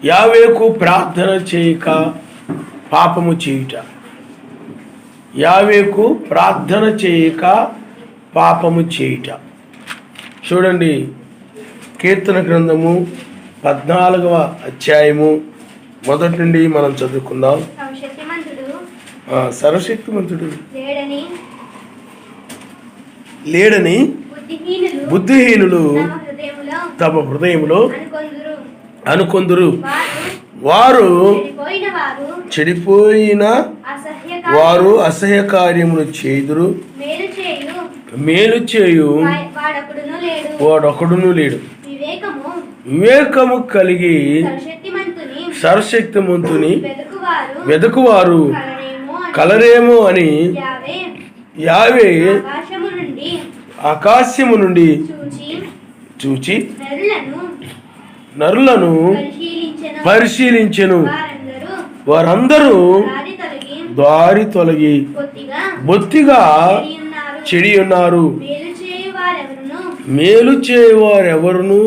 యావేకు ప్రార్థన చేయక పాపము చేయుట. యావేకు ప్రార్థన చేయక పాపము చేయుట. చూడండి, కీర్తన గ్రంథము 14వ అధ్యాయము మొదటి నుండి మనం చదువుకుందాం. సర్వశక్తిమంతుడు లేడని బుద్ధిహీనులు తమ హృదయములో అనుకొందురు. వారు చెడిపోయిన వారు అసహ్య కార్యములు చేయుదురు. మేలు చేయు వాడొకడును లేడు. వివేకము కలిగి సర్వశక్తిమంతుని వెదకువారు కలరేమో అని యావే ఆకాశము నుండి చూచి నరులను పరిశీలించెను. వారందరూ దారి తొలగి బొత్తిగా చెడి ఉన్నారు. మేలు చేయవారెవరును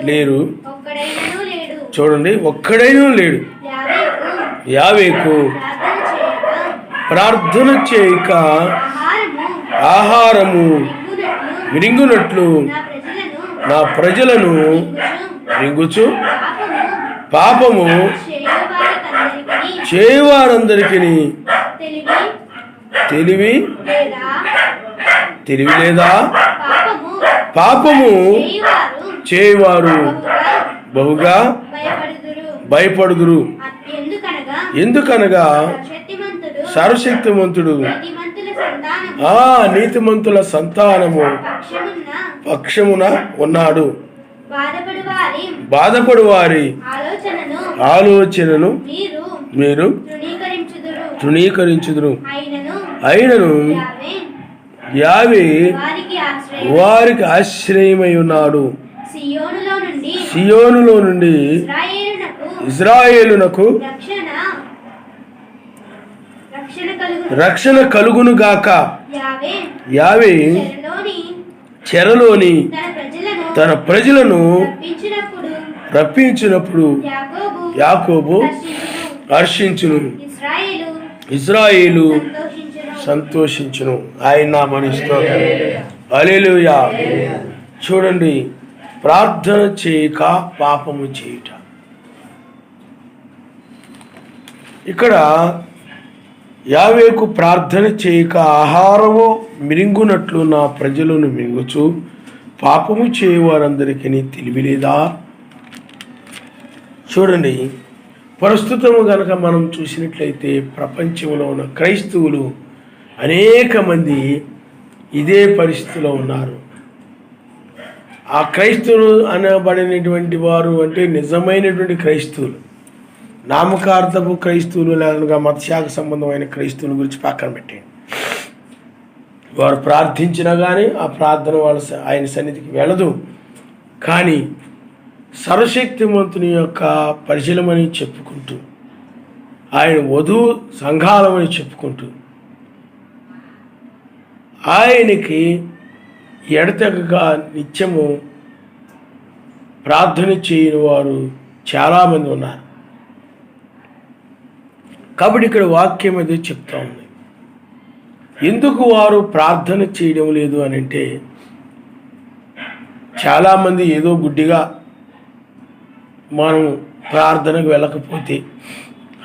లేరు. చూడండి, ఒక్కడైనా లేడు. యావేకు ప్రార్థన చేయక ఆహారము విరింగునట్లు నా ప్రజలను రింగుచు పాపము చేయవారందరికీ తెలివి లేదా? పాపము చేయవారు బహుగా భయపడుదురు. ఎందుకనగా సర్వశక్తిమంతుడు నీతిమంతుల సంతానము పక్షమున ఉన్నాడు. బాధపడు వారి ఆలోచనను మీరు తృణీకరించుదురు. అయినను యావే వారికి ఆశ్రయమై ఉన్నాడు. సియోనులో నుండి ఇజ్రాయేలునకు రక్షణ కలుగును గాక. యావే చెరలోని తన ప్రజలను రప్పించినప్పుడు యాకోబు హర్షించును, ఇజ్రాయేలు సంతోషించును. ఆయన నామమున స్తోత్రం. హల్లెలూయా. చూడండి, ప్రార్థన చేయక పాపము చేయుట. ఇక్కడ యావేకు ప్రార్థన చేయక ఆహారము మిరింగునట్లు నా ప్రజలను మింగుచు పాపము చేయవారందరికీ తెలివి లేదా? చూడండి, ప్రస్తుతము గనక మనం చూసినట్లయితే ప్రపంచంలో ఉన్న క్రైస్తవులు అనేక మంది ఇదే పరిస్థితిలో ఉన్నారు. ఆ క్రైస్తవులు అనబడినటువంటి వారు అంటే నిజమైనటువంటి క్రైస్తవులు. నామకార్థపు క్రైస్తవులు లేదా మతశాఖ సంబంధమైన క్రైస్తవుల గురించి పక్కన పెట్టండి. వారు ప్రార్థించినా కానీ ఆ ప్రార్థన ఆయన సన్నిధికి వెళ్ళదు. కానీ సర్వశక్తిమంతుని యొక్క పరిశీలమని చెప్పుకుంటూ, ఆయన వధువు సంఘాలమని చెప్పుకుంటూ, ఆయనకి ఎడతెగక నిత్యము ప్రార్థన చేయని వారు చాలామంది ఉన్నారు. కాబట్టి ఇక్కడ వాక్యం అదే చెప్తా ఉంది. ఎందుకు వారు ప్రార్థన చేయడం లేదు అని అంటే, చాలామంది ఏదో గుడ్డిగా మనం ప్రార్థనకు వెళ్ళకపోతే,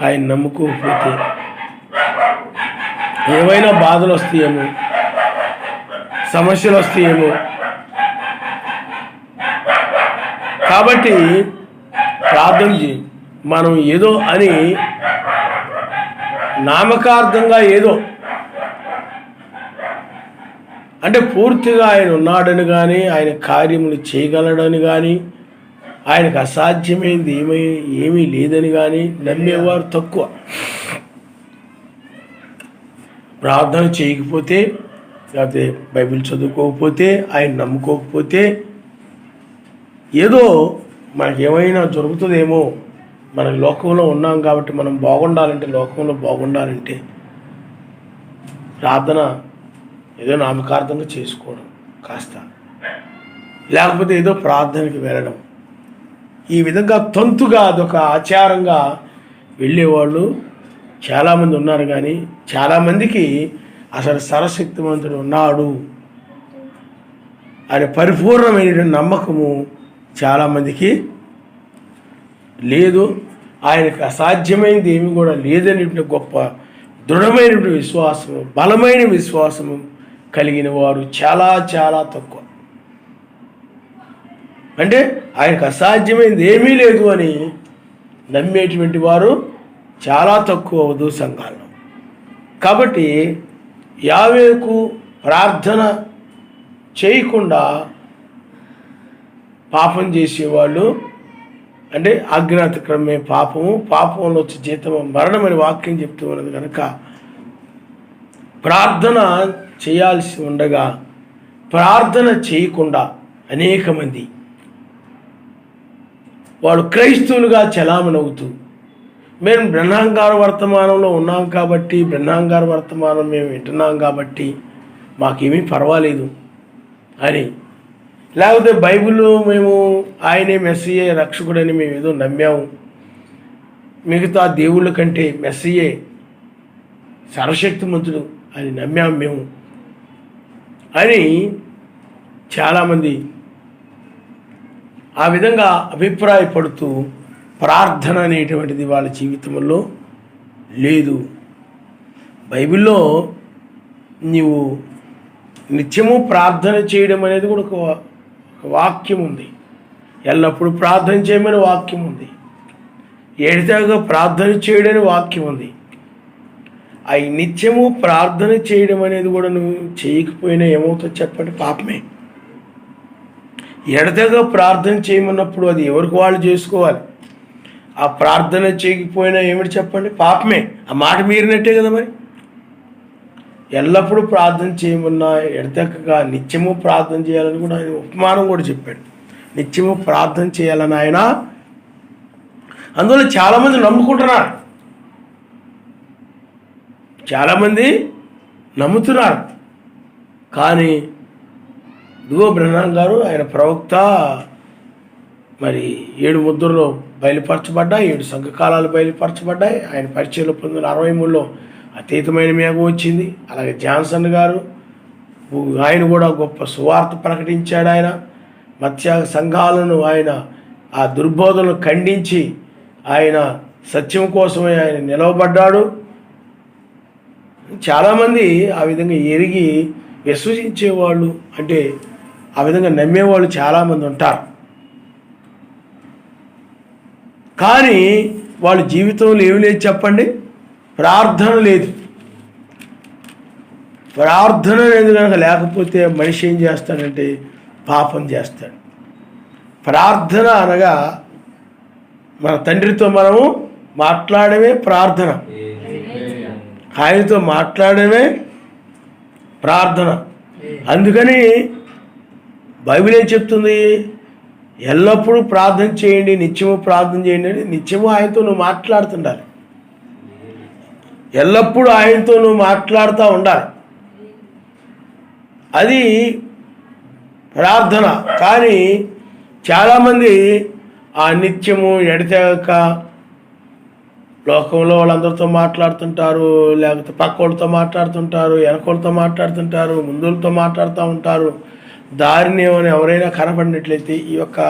ఆయన నమ్ముకోకపోతే ఏమైనా బాధలు వస్తాయేమో, సమస్యలు వస్తాయేమో, కాబట్టి ప్రార్థన చేయి. మనం ఏదో అని నామకార్థంగా ఏదో అంటే పూర్తిగా ఆయన ఉన్నాడని కానీ, ఆయన కార్యములు చేయగలడని కానీ, ఆయనకు అసాధ్యమైంది ఏమీ లేదని కానీ నమ్మేవారు తక్కువ. ప్రార్థన చేయకపోతే, లేకపోతే బైబిల్ చదువుకోకపోతే, ఆయన నమ్ముకోకపోతే, ఏదో మనకేమైనా జరుగుతుందేమో, మన లోకంలో ఉన్నాం కాబట్టి మనం బాగుండాలంటే, లోకంలో బాగుండాలంటే ప్రార్థన ఏదో నామకార్థంగా చేసుకోవడం కాస్త, లేకపోతే ఏదో ప్రార్థనకి వెళ్ళడం, ఈ విధంగా తంతుగా అదొక ఆచారంగా వెళ్ళేవాళ్ళు చాలామంది ఉన్నారు. కానీ చాలామందికి అసలు సర్వశక్తిమంతుడు ఉన్నాడు అనే పరిపూర్ణమైనటువంటి నమ్మకము చాలామందికి లేదు. ఆయనకు అసాధ్యమైనది ఏమి కూడా లేదనేటువంటి గొప్ప దృఢమైనటువంటి విశ్వాసము, బలమైన విశ్వాసము కలిగిన వారు చాలా చాలా తక్కువ. అంటే ఆయనకు అసాధ్యమైనది ఏమీ లేదు అని నమ్మేటువంటి వారు చాలా తక్కువ వధు సంఘాల్లో. కాబట్టి యావేకు ప్రార్థన చేయకుండా పాపం చేసేవాళ్ళు, అంటే ఆజ్ఞాతిక్రమే పాపము, పాపంలో వచ్చే జీతము మరణం అని వాక్యం చెప్తూ ఉన్నది కనుక ప్రార్థన చేయాల్సి ఉండగా ప్రార్థన చేయకుండా అనేక మంది వాళ్ళు క్రైస్తవులుగా చలామణవుతూ, మేము బ్రహ్మాంగార వర్తమానంలో ఉన్నాం కాబట్టి, బ్రహ్మాంగార వర్తమానం మేము వింటున్నాం కాబట్టి మాకేమీ పర్వాలేదు అని, లేకపోతే బైబిల్లో మేము ఆయనే మెస్సియే రక్షకుడని మేము ఏదో నమ్మాము, మిగతా దేవుళ్ళ కంటే మెస్సియే సర్వశక్తిమంతుడు అని నమ్మాము మేము అని చాలామంది ఆ విధంగా అభిప్రాయపడుతూ ప్రార్థన అనేటువంటిది వాళ్ళ జీవితంలో లేదు. బైబిల్లో నీవు నిత్యము ప్రార్థన చేయడం అనేది కూడా ఒక వాక్యం ఉంది. ఎల్లప్పుడూ ప్రార్థన చేయమని వాక్యం ఉంది. ఎడతెగక ప్రార్థన చేయడని వాక్యం ఉంది. అవి నిత్యము ప్రార్థన చేయడం అనేది కూడా నువ్వు చేయకపోయినా ఏమవుతుందో చెప్పండి, పాపమే. ఎడతెగక ప్రార్థన చేయమన్నప్పుడు అది ఎవరికి వాళ్ళు చేసుకోవాలి. ఆ ప్రార్థన చేయకపోయినా ఏమిటి చెప్పండి, పాపమే. ఆ మాట మీరినట్టే కదా. మరి ఎల్లప్పుడూ ప్రార్థన చేయమన్నా ఎడతెగక నిత్యము ప్రార్థన చేయాలని కూడా ఆయన ఉపమానం కూడా చెప్పాడు. నిత్యము ప్రార్థన చేయాలని ఆయన. అందువల్ల చాలామంది నమ్ముకుంటున్నారు, చాలామంది నమ్ముతున్నారు. కానీ ఇదిగో బ్రహ్మాం గారు ఆయన ప్రవక్త మరి 7 ముద్రలో బయలుపరచబడ్డాయి, 7 సంఘకాలాలు బయలుపరచబడ్డాయి. ఆయన పరిచయంలో 1963లో అతీతమైన మేఘం వచ్చింది. అలాగే జాన్సన్ గారు ఆయన కూడా గొప్ప సువార్త ప్రకటించాడు. ఆయన మత్స్య సంఘాలను ఆయన ఆ దుర్బోధనలు ఖండించి ఆయన సత్యం కోసమే ఆయన నిలవబడ్డాడు. చాలామంది ఆ విధంగా ఎరిగి విశ్వసించేవాళ్ళు, అంటే ఆ విధంగా నమ్మేవాళ్ళు చాలామంది ఉంటారు. కానీ వాళ్ళ జీవితంలో ఏమి లేదు చెప్పండి, ప్రార్థన లేదు. ప్రార్థన అనేది కనుక లేకపోతే మనిషి ఏం చేస్తాడంటే పాపం చేస్తాడు. ప్రార్థన అనగా మన తండ్రితో మనము మాట్లాడమే ప్రార్థన, ఆయనతో మాట్లాడమే ప్రార్థన. అందుకని బైబిల్ ఏం చెప్తుంది, ఎల్లప్పుడూ ప్రార్థన చేయండి, నిత్యము ప్రార్థన చేయండి అని. నిత్యము ఆయనతో నువ్వు మాట్లాడుతుండాలి, ఎల్లప్పుడూ ఆయనతో నువ్వు మాట్లాడుతూ ఉండాలి, అది ప్రార్థన. కానీ చాలామంది ఆ నిత్యము ఎడతెగక లోకంలో వాళ్ళందరితో మాట్లాడుతుంటారు, లేకపోతే పక్క వాళ్ళతో మాట్లాడుతుంటారు, వెనకోళ్ళతో మాట్లాడుతుంటారు, ముందులతో మాట్లాడుతూ ఉంటారు. దారిని ఏమైనా ఎవరైనా కనపడినట్లయితే ఈ యొక్క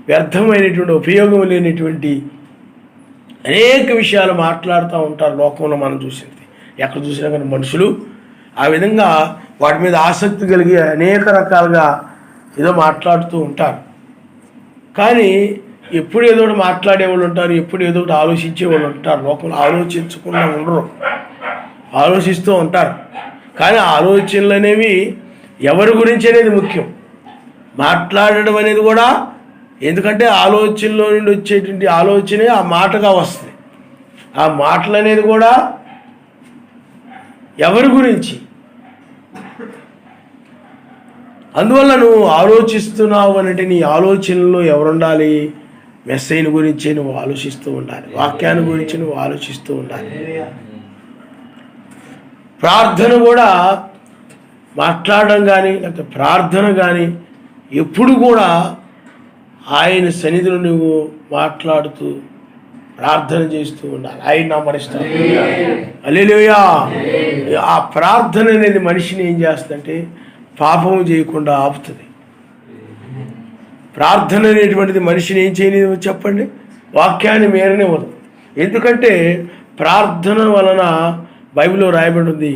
వ్యర్థమైనటువంటి ఉపయోగం లేనటువంటి అనేక విషయాలు మాట్లాడుతూ ఉంటారు. లోకంలో మనం చూసింది ఎక్కడ చూసినా కానీ మనుషులు ఆ విధంగా వాటి మీద ఆసక్తి కలిగి అనేక రకాలుగా ఏదో మాట్లాడుతూ ఉంటారు. కానీ ఎప్పుడు ఏదో ఒకటి మాట్లాడేవాళ్ళు ఉంటారు, ఎప్పుడు ఏదో ఒకటి ఆలోచించేవాళ్ళు ఉంటారు. లోకంలో ఆలోచించకుండా ఉండరు, ఆలోచిస్తూ ఉంటారు. కానీ ఆలోచనలు అనేవి ఎవరి గురించి అనేది ముఖ్యం. మాట్లాడడం అనేది కూడా, ఎందుకంటే ఆలోచనలో నుండి వచ్చేటువంటి ఆలోచనే ఆ మాటగా వస్తుంది. ఆ మాటలు అనేది కూడా ఎవరి గురించి. అందువల్ల నువ్వు ఆలోచిస్తున్నావు అంటే నీ ఆలోచనలో ఎవరుండాలి, మెస్సైని గురించి నువ్వు ఆలోచిస్తూ ఉండాలి, వాక్యాన్ని గురించి నువ్వు ఆలోచిస్తూ ఉండాలి. ప్రార్థన కూడా మాట్లాడడం కానీ లేకపోతే ప్రార్థన కానీ ఎప్పుడు కూడా ఆయన సన్నిధిలో నువ్వు మాట్లాడుతూ ప్రార్థన చేస్తూ ఉండాలి. ఆయన నామరిస్తాడు. హల్లెలూయా. ఆ ప్రార్థన అనేది మనిషిని ఏం చేస్తుందంటే పాపము చేయకుండా ఆపుతుంది. ప్రార్థన అనేటువంటిది మనిషిని ఏం చేయలేదు చెప్పండి, వాక్యాన్ని మేరనివ్వదు. ఎందుకంటే ప్రార్థన వలన బైబిల్లో రాయబడి ఉంది.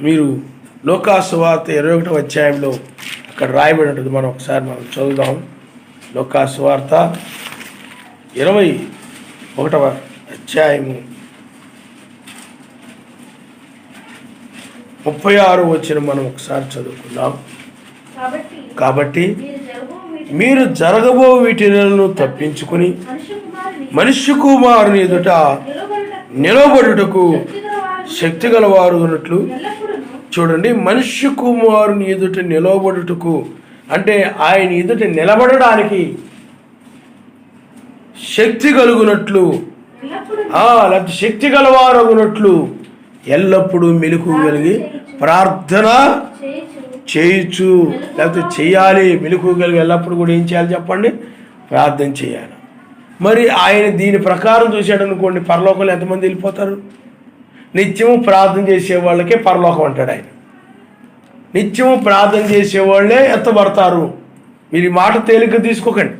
మీరు లూకాసు వార్త 21వ అధ్యాయంలో అక్కడ రాయబడి ఉంటుంది. మనం ఒకసారి చదువుదాం. లూకాసు వార్త 21వ అధ్యాయము 36 వచనం మనం ఒకసారి చదువుకుందాం. కాబట్టి మీరు జరగబో వీటిలను తప్పించుకుని మనుష్య కుమారుని ఎదుట నిలబడుటకు శక్తి గలవారు ఉన్నట్లు. చూడండి, మనుష్య కుమారుని ఎదుట నిలబడుటకు అంటే ఆయన ఎదుట నిలబడడానికి శక్తి కలుగునట్లు, లేకపోతే శక్తి గలవారగునట్లు ఎల్లప్పుడూ మెలకువ కలిగి ప్రార్థన చేయొచ్చు, లేకపోతే చేయాలి. మెలకువ కలిగి ఎల్లప్పుడు కూడా ఏం చేయాలి చెప్పండి, ప్రార్థన చేయాలి. మరి ఆయన దీని ప్రకారం చూశాడు అనుకోండి, పరలోకంలో ఎంతమంది వెళ్ళిపోతారు? నిత్యము ప్రార్థన చేసే వాళ్ళకే పరలోకం అంటాడు ఆయన. నిత్యము ప్రార్థన చేసేవాళ్ళే ఎత్తబడతారు. మీరు ఈ మాట తేలిక తీసుకోకండి.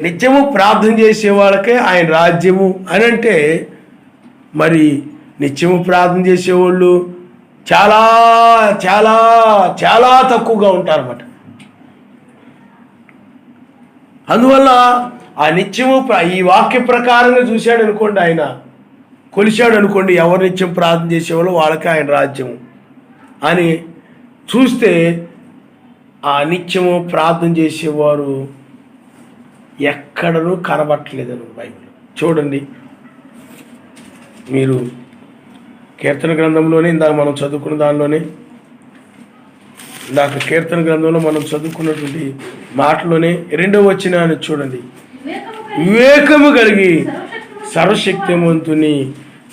నిత్యము ప్రార్థన చేసే వాళ్ళకే ఆయన రాజ్యము అని అంటే, మరి నిత్యము ప్రార్థన చేసేవాళ్ళు చాలా చాలా చాలా తక్కువగా ఉంటారన్నమాట. అందువల్ల ఆ నిత్యము ఈ వాక్య ప్రకారంగా చూశాడు అనుకోండి, ఆయన కొలిచాడు అనుకోండి, ఎవరు నిత్యం ప్రార్థన చేసేవాళ్ళు వాళ్ళకే ఆయన రాజ్యము అని చూస్తే, ఆ నిత్యము ప్రార్థన చేసేవారు ఎక్కడనూ కనబట్టలేదని బైబిల్. చూడండి, మీరు కీర్తన గ్రంథంలోనే ఇందాక మనం చదువుకున్న దానిలోనే, ఇందాక కీర్తన గ్రంథంలో మనం చదువుకున్నటువంటి మాటలోనే 2వ వచనాన్ని చూడండి. వివేకము కలిగి సర్వశక్తిమంతుని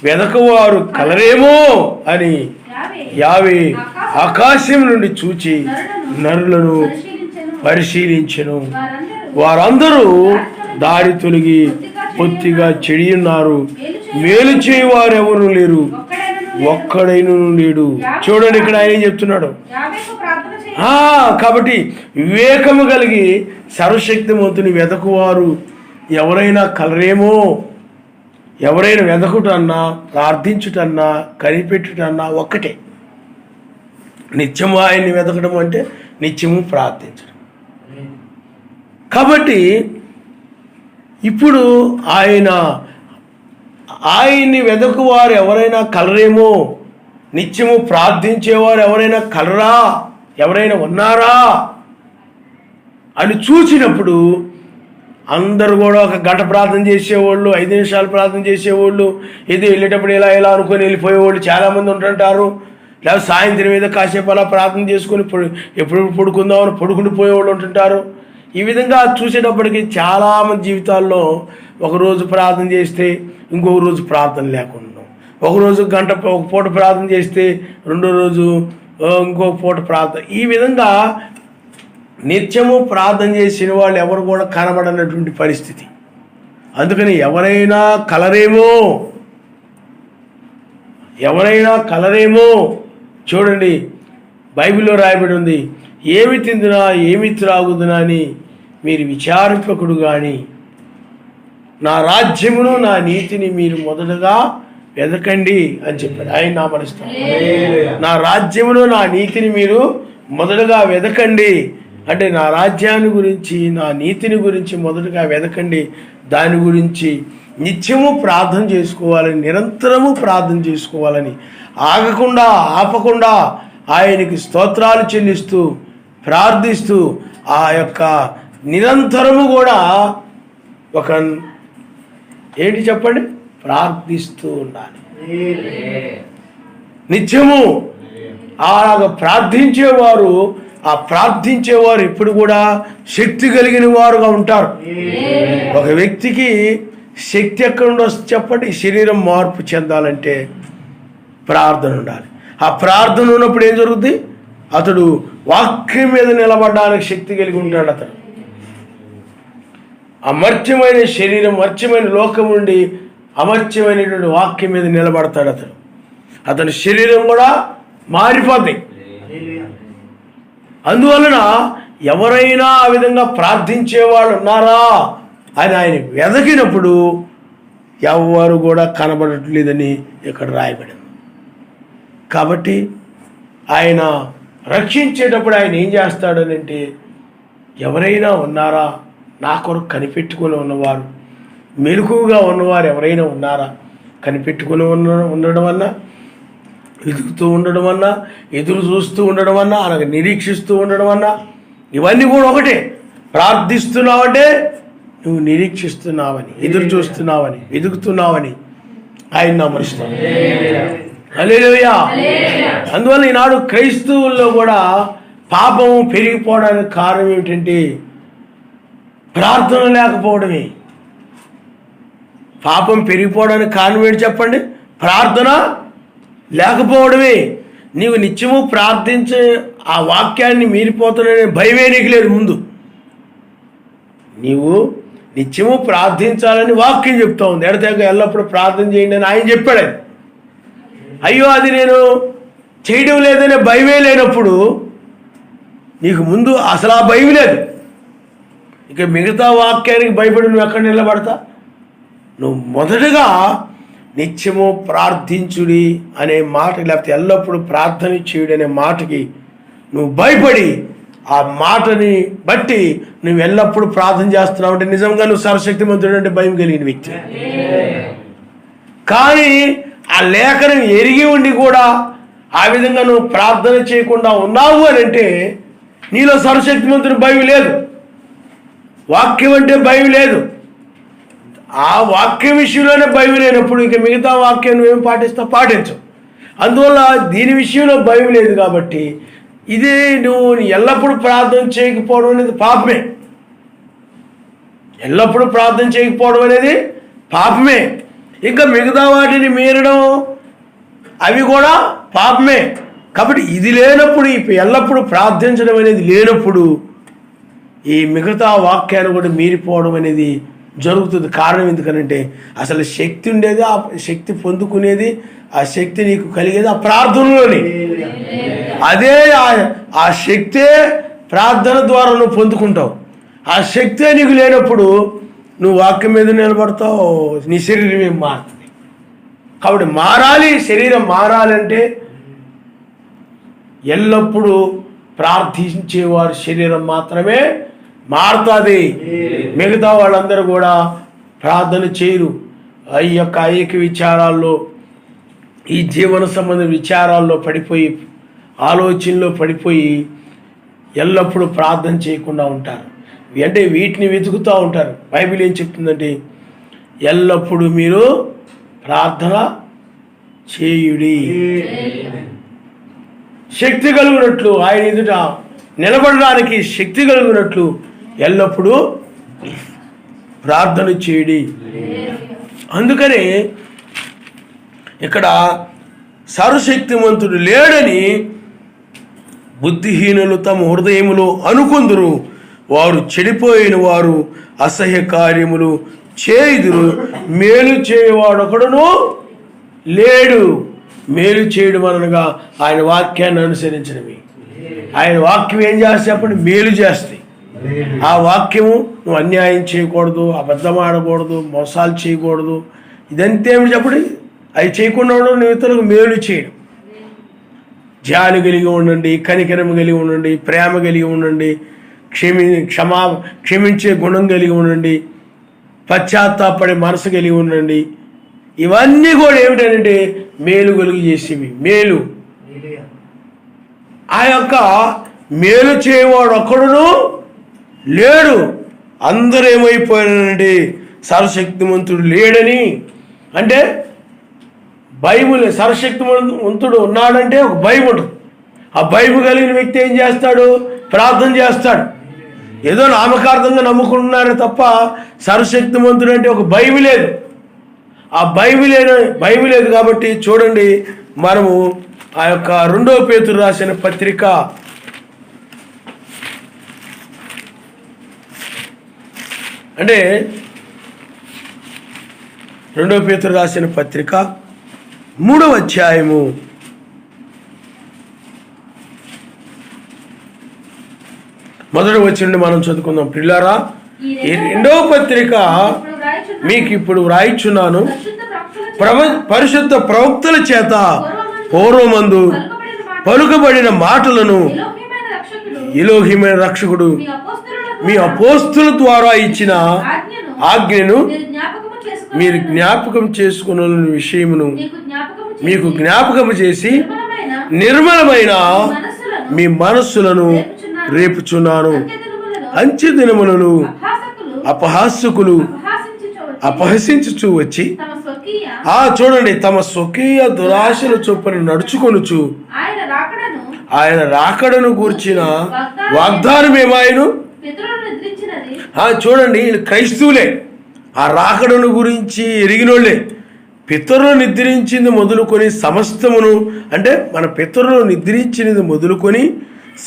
వెదకవారు కలరేమో అని యావే ఆకాశం నుండి చూచి నరులను పరిశీలించెను. వారందరూ దారి తొలగి పొత్తిగా చెడి ఉన్నారు, మేలు చేయవారు ఎవరు లేరు, ఒక్కడైనను లేడు. చూడండి, ఇక్కడ ఆయన చెప్తున్నాడు. కాబట్టి వివేకము కలిగి సర్వశక్తిమంతుని వెదకువారు ఎవరైనా కలరేమో. ఎవరైనా వెదకుటన్నా ప్రార్థించుటన్నా కనిపెట్టుటన్నా ఒక్కటే. నిత్యము ఆయన్ని వెతకడం అంటే నిత్యము ప్రార్థించడం. కాబట్టి ఇప్పుడు ఆయన్ని వెదకువారు ఎవరైనా కలరేమో, నిత్యము ప్రార్థించేవారు ఎవరైనా కలరా, ఎవరైనా ఉన్నారా అని చూసినప్పుడు అందరూ కూడా ఒక గంట ప్రార్థన చేసేవాళ్ళు, 5 నిమిషాలు ప్రార్థన చేసేవాళ్ళు, ఇది వెళ్ళేటప్పుడు ఇలా ఇలా అనుకొని వెళ్ళిపోయేవాళ్ళు చాలామంది ఉంటుంటారు. లేదా సాయంత్రం మీద కాసేపు అలా ప్రార్థన చేసుకొని ఎప్పుడు పడుకుందామని పడుకుని పోయేవాళ్ళు ఉంటుంటారు. ఈ విధంగా చూసేటప్పటికి చాలామంది జీవితాల్లో ఒకరోజు ప్రార్థన చేస్తే ఇంకొక రోజు ప్రార్థన లేకుండా, ఒకరోజు ఒక పూట ప్రార్థన చేస్తే రెండో రోజు ఇంకొక పూట ప్రార్థన. ఈ విధంగా నిత్యము ప్రార్థన చేసిన వాళ్ళు ఎవరు కూడా కనబడనటువంటి పరిస్థితి. అందుకని ఎవరైనా కలరేమో చూడండి, బైబిల్లో రాయబడి ఉంది, ఏమి తిందునా ఏమి త్రాగుదునా అని మీరు విచారింపకుడు కానీ నా రాజ్యమును నా నీతిని మీరు మొదటగా వెదకండి అని చెప్పాడు. ఆయన నామరిస్తాడు. నా రాజ్యమును నా నీతిని మీరు మొదటగా వెదకండి అంటే నా రాజ్యాన్ని గురించి నా నీతిని గురించి మొదటగా వెదకండి. దాని గురించి నిత్యము ప్రార్థన చేసుకోవాలని, నిరంతరము ప్రార్థన చేసుకోవాలని, ఆపకుండా ఆయనకి స్తోత్రాలు చెల్లిస్తూ ప్రార్థిస్తూ ఆ యొక్క నిరంతరము కూడా ఒక ఏంటి చెప్పండి, ప్రార్థిస్తూ ఉండాలి. నిత్యము అలాగ ప్రార్థించేవారు ఎప్పుడు కూడా శక్తి కలిగిన వారుగా ఉంటారు. ఒక వ్యక్తికి శక్తి ఎక్కడ ఉండొచ్చు చెప్పండి? శరీరం మార్పు చెందాలంటే ప్రార్థన ఉండాలి. ఆ ప్రార్థన ఉన్నప్పుడు ఏం జరుగుతుంది? అతడు వాక్యం మీద నిలబడడానికి శక్తి కలిగి ఉంటాడు. అతడు అమర్త్యమైన శరీరం, అమర్త్యమైన లోకం నుండి అమర్త్యమైనటువంటి వాక్యం మీద నిలబడతాడు. అతని శరీరం కూడా మారిపోతాయి. అందువలన ఎవరైనా ఆ విధంగా ప్రార్థించేవాళ్ళు ఉన్నారా అని ఆయన వెదకినప్పుడు ఎవరు కూడా కనబడట్లేదని ఇక్కడ రాయబడింది. కాబట్టి ఆయన రక్షించేటప్పుడు ఆయన ఏం చేస్తాడని అంటే, ఎవరైనా ఉన్నారా నా కొరకు కనిపెట్టుకుని ఉన్నవారు, మెలకువగా ఉన్నవారు ఎవరైనా ఉన్నారా, కనిపెట్టుకుని ఉండడం వల్ల, వెతుకుతూ ఉండడం వల్ల, ఎదురు చూస్తూ ఉండడం వల్ల, అలాగే నిరీక్షిస్తూ ఉండడం వల్ల, ఇవన్నీ కూడా ఒకటే. ప్రార్థిస్తున్నావంటే నువ్వు నిరీక్షిస్తున్నావని, ఎదురు చూస్తున్నావని, వెతుకుతున్నావని ఆయన నమ్ముతాడు. హల్లెలూయా. అందువల్ల ఈనాడు క్రైస్తవుల్లో కూడా పాపము పెరిగిపోవడానికి కారణం ఏమిటంటే ప్రార్థన లేకపోవడమే. పాపం పెరిగిపోవడానికి కారణం ఏంటి చెప్పండి? ప్రార్థన లేకపోవడమే. నీవు నిత్యము ప్రార్థించే ఆ వాక్యాన్ని మీరిపోతాననే భయమే నీకు లేదు. ముందు నీవు నిత్యము ప్రార్థించాలని వాక్యం చెప్తా ఉంది. ఎడతెగ ఎల్లప్పుడూ ప్రార్థన చేయండి అని ఆయన చెప్పాడు. అయ్యో అది నేను చేయడం లేదనే భయమే లేనప్పుడు నీకు ముందు అసలు ఆ భయం లేదు. ఇక మిగతా వాక్యానికి భయపడి నువ్వు ఎక్కడ నిలబడతా? నువ్వు మొదటగా నిత్యము ప్రార్థించుడి అనే మాట, లేకపోతే ఎల్లప్పుడూ ప్రార్థన చేయుడు అనే మాటకి నువ్వు భయపడి ఆ మాటని బట్టి నువ్వు ఎల్లప్పుడూ ప్రార్థన చేస్తున్నావు అంటే నిజంగా నువ్వు సర్వశక్తిమంతుడు అంటే భయం కలిగిన వ్యక్తి. కానీ ఆ లేఖనం ఎరిగి ఉండి కూడా ఆ విధంగా నువ్వు ప్రార్థన చేయకుండా ఉన్నావు అని అంటే నీలో సర్వశక్తిమంతుడు భయం లేదు. వాక్యం అంటే భయం లేదు. ఆ వాక్యం విషయంలోనే భయం లేనప్పుడు ఇక మిగతా వాక్యం నువ్వేం పాటించు. అందువల్ల దీని విషయంలో భయం లేదు కాబట్టి ఇది నువ్వు ఎల్లప్పుడూ ప్రార్థన చేయకపోవడం అనేది పాపమే. ఎల్లప్పుడూ ప్రార్థన చేయకపోవడం అనేది పాపమే. ఇంకా మిగతా వాటిని మీరడం అవి కూడా పాపమే. కాబట్టి ఇది లేనప్పుడు, ఎల్లప్పుడూ ప్రార్థించడం అనేది లేనప్పుడు ఈ మిగతా వాక్యాన్ని కూడా మీరిపోవడం అనేది జరుగుతుంది. కారణం ఎందుకనంటే అసలు శక్తి ఉండేది, ఆ శక్తి పొందుకునేది, ఆ శక్తి నీకు కలిగేది ఆ ప్రార్థనలోనే. అదే ఆ శక్తే ప్రార్థన ద్వారా నువ్వు పొందుకుంటావు. ఆ శక్తే నీకు లేనప్పుడు నువ్వు వాక్యం మీద నిలబడతావు, నీ శరీరం ఏం మారుతుంది. కాబట్టి మారాలి, శరీరం మారాలంటే ఎల్లప్పుడూ ప్రార్థించేవారు శరీరం మాత్రమే మారుతుంది. మిగతా వాళ్ళందరూ కూడా ప్రార్థన చేయరు. ఈ యొక్క ఐక విచారాల్లో, ఈ జీవన సంబంధ విచారాల్లో పడిపోయి, ఆలోచనలో పడిపోయి ఎల్లప్పుడూ ప్రార్థన చేయకుండా ఉంటారు. అంటే వీటిని వెతుకుతూ ఉంటారు. బైబిల్ ఏం చెప్తుందంటే ఎల్లప్పుడూ మీరు ప్రార్థన చేయుడి, శక్తి కలిగినట్లు, ఆయన ఎదుట నిలబడడానికి శక్తి కలిగినట్లు ఎల్లప్పుడూ ప్రార్థన చేయుడి. అందుకనే ఇక్కడ సర్వశక్తిమంతుడు లేడని బుద్ధిహీనులు తమ హృదయములో అనుకుందురు, వారు చెడిపోయిన వారు అసహ్య కార్యములు చేయుదురు, మేలు చేయవాడొకడును లేడు. మేలు చేయడం అనగా ఆయన వాక్యాన్ని అనుసరించినవి. ఆయన వాక్యం ఏం చేస్తే చెప్పండి? మేలు చేస్తాయి. ఆ వాక్యము నువ్వు అన్యాయం చేయకూడదు, అబద్ధం ఆడకూడదు, మోసాలు చేయకూడదు. ఇదంతా ఏమిటి చెప్పండి? అవి చేయకుండా ఉండడం, నువ్వు ఇతరులకు మేలు చేయడం. జాలి కలిగి ఉండండి, కనికరం కలిగి ఉండండి, ప్రేమ కలిగి ఉండండి, క్షమించే గుణం కలిగి ఉండండి, పశ్చాత్తాపడే మనసు కలిగి ఉండండి. ఇవన్నీ కూడా ఏమిటంటే మేలు కలిగి చేసేవి. మేలు, ఆ యొక్క మేలు చేయవాడు ఒక్కడును లేడు. అందరూ ఏమైపోయారంటే సర్వశక్తిమంతుడు లేడని. అంటే బైబుల్ సర్వశక్తిమంతుడు ఉన్నాడంటే ఒక భయం ఉంటుంది. ఆ భయం కలిగిన వ్యక్తి ఏం చేస్తాడు? ప్రార్థన చేస్తాడు. ఏదో నామకార్థంగా నమ్ముకుంటున్నారే తప్ప సర్వశక్తిమంతుడు అంటే ఒక భయం లేదు. ఆ భయం లేదు కాబట్టి చూడండి, మనము ఆ యొక్క 2వ పేతురు రాసిన పత్రిక 1 అంటే 2 పేతురు రాసిన పత్రిక 3వ అధ్యాయము 1వ వచనం మనం చదువుకుందాం. ప్రియులారా, ఈ 2వ పత్రిక మీకు ఇప్పుడు వ్రాయిచున్నాను, పరిశుద్ధ ప్రవక్తల చేత పూర్వమందు పలుకబడిన మాటలను ఎలోహిమైన రక్షకుడు మీ అపోస్తుల ద్వారా ఇచ్చిన ఆజ్ఞను మీరు జ్ఞాపకం చేసుకున్న విషయమును మీకు జ్ఞాపకం చేసి నిర్మలమైన మీ మనస్సులను రేపుచున్నాను. అంచె దినములను అపహాస్యకులు అపహసించుచు వచ్చి చూడండి, తమ స్వకీయ దురాశల చొప్పున నడుచుకొనుచు ఆయన రాకడను గూర్చిన వాగ్దానం ఏమాయను. చూడండి, క్రైస్తవులే, ఆ రాకడను గురించి ఎరిగినోళ్లే. పితరులు నిద్రించింది మొదలుకొని సమస్తమును, అంటే మన పితరులు నిద్రించినది మొదలుకొని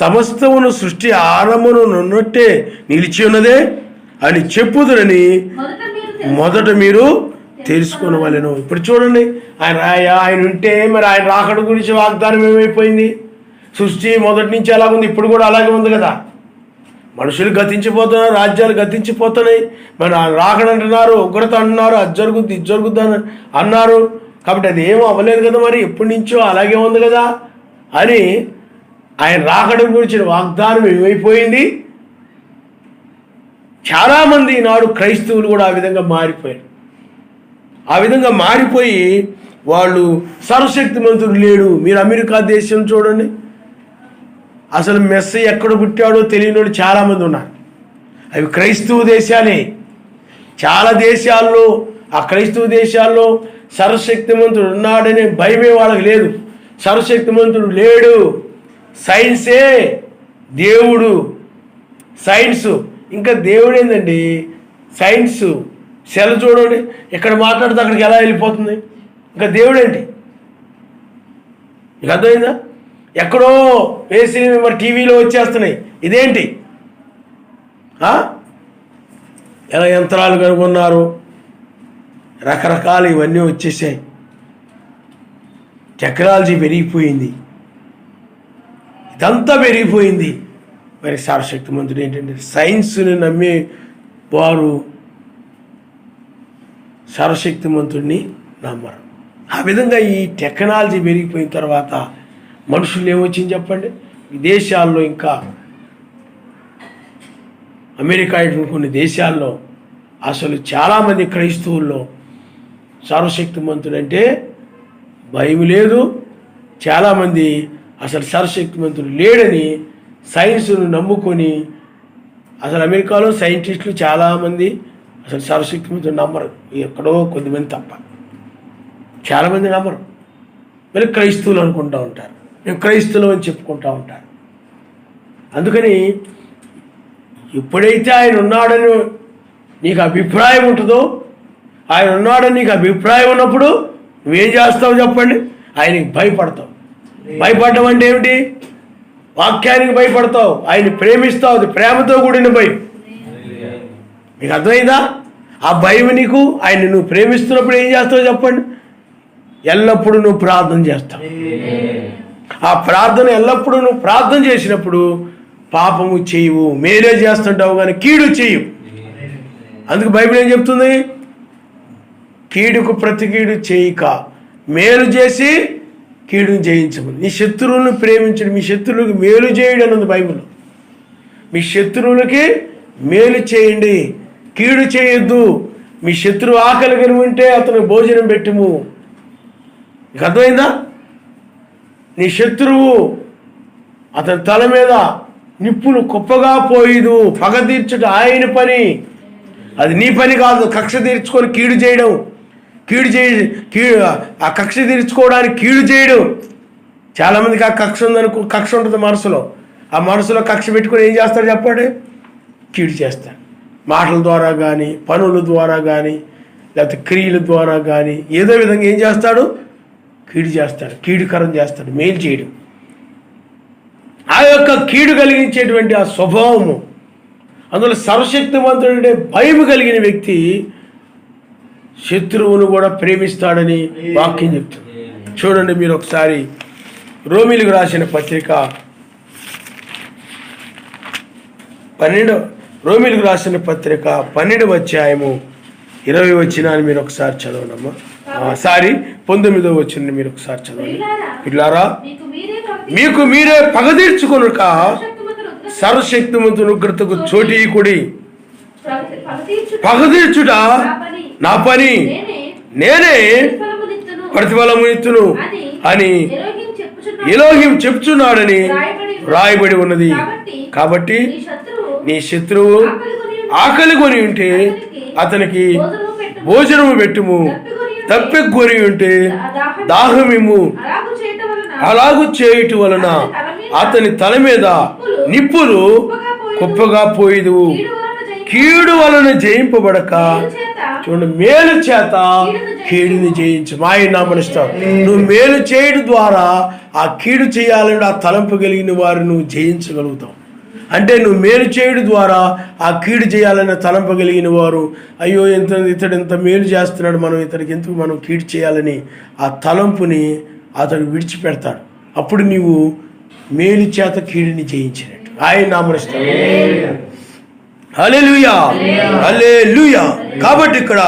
సమస్తమును సృష్టి ఆరంభమును నున్నట్టే నిలిచి ఉన్నదే అని చెప్పుదురని మొదట మీరు తెలుసుకొనవలెను. ఇప్పుడు చూడండి, ఆయన ఉంటే మరి ఆయన రాకడ గురించి వాగ్దానం ఏమైపోయింది? సృష్టి మొదటి నుంచి ఎలాగుంది, ఇప్పుడు కూడా అలాగే ఉంది కదా. మనుషులు గతించిపోతున్నారు, రాజ్యాలు గతించిపోతున్నాయి. మరి రాకడ అంటున్నారు, ఉగ్రత అంటున్నారు, అది జరుగుద్ది ఇది జరుగుద్ది అన్నారు. కాబట్టి అది ఏమో అవ్వలేదు కదా, మరి ఎప్పటి నుంచో అలాగే ఉంది కదా అని ఆయన రాకడ గురించిన వాగ్దానం ఏమైపోయింది. చాలామంది ఈనాడు క్రైస్తవులు కూడా ఆ విధంగా మారిపోయారు. ఆ విధంగా మారిపోయి వాళ్ళు సర్వశక్తిమంతుడు లేడు. మీరు అమెరికా దేశం చూడండి, అసలు మెస్సీ ఎక్కడ పుట్టాడో తెలియని వాళ్ళు చాలామంది ఉన్నారు. అవి క్రైస్తవ దేశాలే. చాలా దేశాల్లో, ఆ క్రైస్తవ దేశాల్లో సర్వశక్తిమంతుడు ఉన్నాడనే భయమే వాళ్ళకి లేదు. సర్వశక్తిమంతుడు లేడు, సైన్సే దేవుడు. సైన్స్ ఇంకా దేవుడు ఏందండి? సైన్స్ సెల్ చూడండి, ఇక్కడ మాట్లాడితే అక్కడికి ఎలా వెళ్ళిపోతుంది. ఇంకా దేవుడు ఏంటి? మీకు అర్థమైందా? ఎక్కడో వేసి మరి టీవీలో వచ్చేస్తున్నాయి. ఇదేంటి? ఎలా యంత్రాలు కనుగొన్నారు, రకరకాలు ఇవన్నీ వచ్చేసాయి. టెక్నాలజీ పెరిగిపోయింది, ఇదంతా పెరిగిపోయింది. మరి సర్వశక్తిమంతుడు ఏంటంటే సైన్స్ని నమ్మే వారు సర్వశక్తిమంతుడిని నమ్మరు. ఆ విధంగా ఈ టెక్నాలజీ పెరిగిపోయిన తర్వాత మనుషులు ఏమొచ్చింది చెప్పండి? విదేశాల్లో, ఇంకా అమెరికా కొన్ని దేశాల్లో అసలు చాలామంది క్రైస్తవుల్లో సర్వశక్తిమంతుడు అంటే భయం లేదు. చాలామంది అసలు సర్వశక్తిమంతుడు లేడని సైన్స్ను నమ్ముకొని, అసలు అమెరికాలో సైంటిస్టులు చాలామంది అసలు సర్వశక్తిమంతుడు నమ్మరు. ఎక్కడో కొద్దిమంది తప్ప చాలామంది నమ్మరు. మళ్ళీ క్రైస్తవులు అనుకుంటూ ఉంటారు, మేము క్రైస్తవులు అని చెప్పుకుంటూ ఉంటారు. అందుకని ఎప్పుడైతే ఆయన ఉన్నాడని నీకు అభిప్రాయం ఉంటుందో, ఆయన ఉన్నాడని నీకు అభిప్రాయం ఉన్నప్పుడు నువ్వేం చేస్తావు చెప్పండి? ఆయనకి భయపడతావు. భయపడడం అంటే ఏమిటి? వాక్యానికి భయపడతావు, ఆయన్ని ప్రేమిస్తావు. అది ప్రేమతో కూడిన భయం. మీకు అర్థమైందా? ఆ భయం నీకు, ఆయన్ని నువ్వు ప్రేమిస్తున్నప్పుడు ఏం చేస్తావు చెప్పండి? ఎల్లప్పుడూ నువ్వు ప్రార్థన చేస్తావు. ఆ ప్రార్థన ఎల్లప్పుడూ నువ్వు ప్రార్థన చేసినప్పుడు పాపము చేయవు, మేలే చేస్తుంటావు కానీ కీడు చేయవు. అందుకు బైబిల్ ఏం చెప్తుంది? కీడుకు ప్రతి కీడు చేయక మేలు చేసి కీడును జయించము. నీ శత్రువులను ప్రేమించడు, మీ శత్రువులకు మేలు చేయడు అన్నది బైబిల్. మీ శత్రువులకి మేలు చేయండి, కీడు చేయొద్దు. మీ శత్రువు ఆకలి కని ఉంటే అతను భోజనం పెట్టుము. నీకు అర్థమైందా? నీ శత్రువు అతని తల మీద నిప్పులు కుప్పగా పోయిదు, పగ తీర్చుట ఆయన పని, అది నీ పని కాదు. కక్ష తీర్చుకొని కీడు చేయడం, ఆ కక్ష తీర్చుకోవడానికి కీడు చేయడం. చాలామందికి ఆ కక్ష ఉంటుంది మనసులో. ఆ మనసులో కక్ష పెట్టుకొని ఏం చేస్తాడు చెప్పండి? కీడు చేస్తాడు. మాటల ద్వారా కానీ, పనుల ద్వారా కానీ, లేకపోతే క్రియల ద్వారా కానీ ఏదో విధంగా ఏం చేస్తాడు? కీడు చేస్తాడు, కీడుకరం చేస్తాడు, మేలు చేయడం. ఆ యొక్క కీడు కలిగించేటువంటి ఆ స్వభావము, అందులో సర్వశక్తివంతుడే భయం కలిగిన వ్యక్తి శత్రువును కూడా ప్రేమిస్తాడని వాక్యం చెప్తుంది. చూడండి మీరు ఒకసారి రోమీలకు రాసిన పత్రిక 12వ అధ్యాయము 20వ వచనాన్ని మీరు ఒకసారి చదవనమ్మా. 19వ వచనాన్ని మీరు ఒకసారి చదవండి. పిల్లారా, మీకు మీరే పగ తీర్చుకొనుక సర్వశక్తిమంతుని ఉగ్రతకు చోటీకుడి. పగ తీర్చుట నా పని, నేనే ప్రతిఫలము ఇత్తును అని ఎలోహిం చెప్తున్నాడని రాయబడి ఉన్నది. కాబట్టి నీ శత్రువు ఆకలి కొని ఉంటే అతనికి భోజనము పెట్టుము, తప్పెకొని ఉంటే దాహమిమ్ము. అలాగు చేయటం వలన అతని తల మీద నిప్పులు కుప్పగా పోయిదు. కీడు వలన జయింపబడక చూడండి, మేలు చేత కీడుని జయించు. ఆయన నామనిస్తావు. నువ్వు మేలు చేయడం ద్వారా ఆ కీడు చేయాలని ఆ తలంపు కలిగిన వారు నువ్వు జయించగలుగుతావు. అంటే నువ్వు మేలు చేయడం ద్వారా ఆ కీడు చేయాలన్న తలంపు కలిగిన వారు, అయ్యో ఇతడు ఇంత మేలు చేస్తున్నాడు, మనం ఇతడికి ఎందుకు మనం కీడు చేయాలని ఆ తలంపుని అతడు విడిచిపెడతాడు. అప్పుడు నీవు మేలు చేత కీడుని జయించినట్టు. ఆయన నామనిస్తావు. హల్లెలూయా, హల్లెలూయా. కాబట్టి ఇక్కడ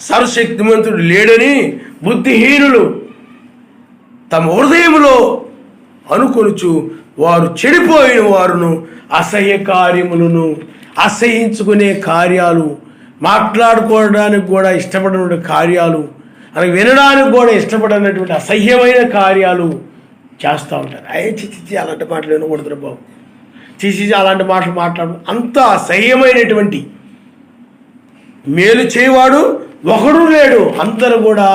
సర్వశక్తిమంతుడు లేడని బుద్ధిహీనులు తమ హృదయంలో అనుకొనుచు వారు చెడిపోయిన వారును అసహ్య కార్యములను, అసహించుకునే కార్యాలు, మాట్లాడుకోవడానికి కూడా ఇష్టపడిన కార్యాలు, అలాగే వినడానికి కూడా ఇష్టపడినటువంటి అసహ్యమైన కార్యాలు చేస్తూ ఉంటారు. చిచి అలాంటి మాటలు వినకూడదురా బాబు, చిచి అలాంటి మాటలు మాట్లాడు. అంత అసహ్యమైనటువంటి మేలు చేయవాడు ఒకడు లేడు, అందరూ కూడా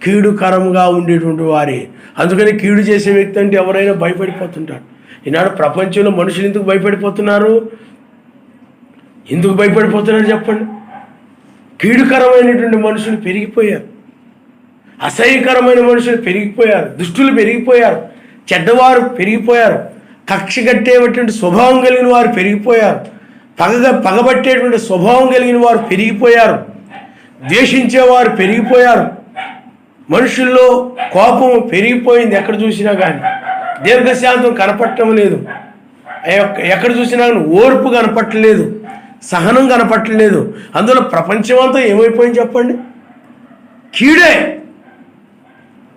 కీడుకరంగా ఉండేటువంటి వారే. అందుకని కీడు చేసే వ్యక్తి అంటే ఎవరైనా భయపడిపోతుంటాడు. ఈనాడు ప్రపంచంలో మనుషులు ఎందుకు భయపడిపోతున్నారు? ఎందుకు భయపడిపోతున్నారు చెప్పండి? కీడుకరమైనటువంటి మనుషులు పెరిగిపోయారు, అసహ్యకరమైన మనుషులు పెరిగిపోయారు, దుష్టులు పెరిగిపోయారు, చెడ్డవారు పెరిగిపోయారు, కక్ష కట్టేటువంటి స్వభావం కలిగిన వారు పెరిగిపోయారు, పగబట్టేటువంటి స్వభావం కలిగిన వారు పెరిగిపోయారు, ద్వేషించేవారు పెరిగిపోయారు. మనుషుల్లో కోపం పెరిగిపోయింది. ఎక్కడ చూసినా కానీ దీర్ఘశాంతం కనపడటం లేదు. ఎక్కడ చూసినా కానీ ఓర్పు కనపట్టలేదు, సహనం కనపట్టలేదు. అందులో ప్రపంచం అంతా ఏమైపోయింది చెప్పండి? కీడే.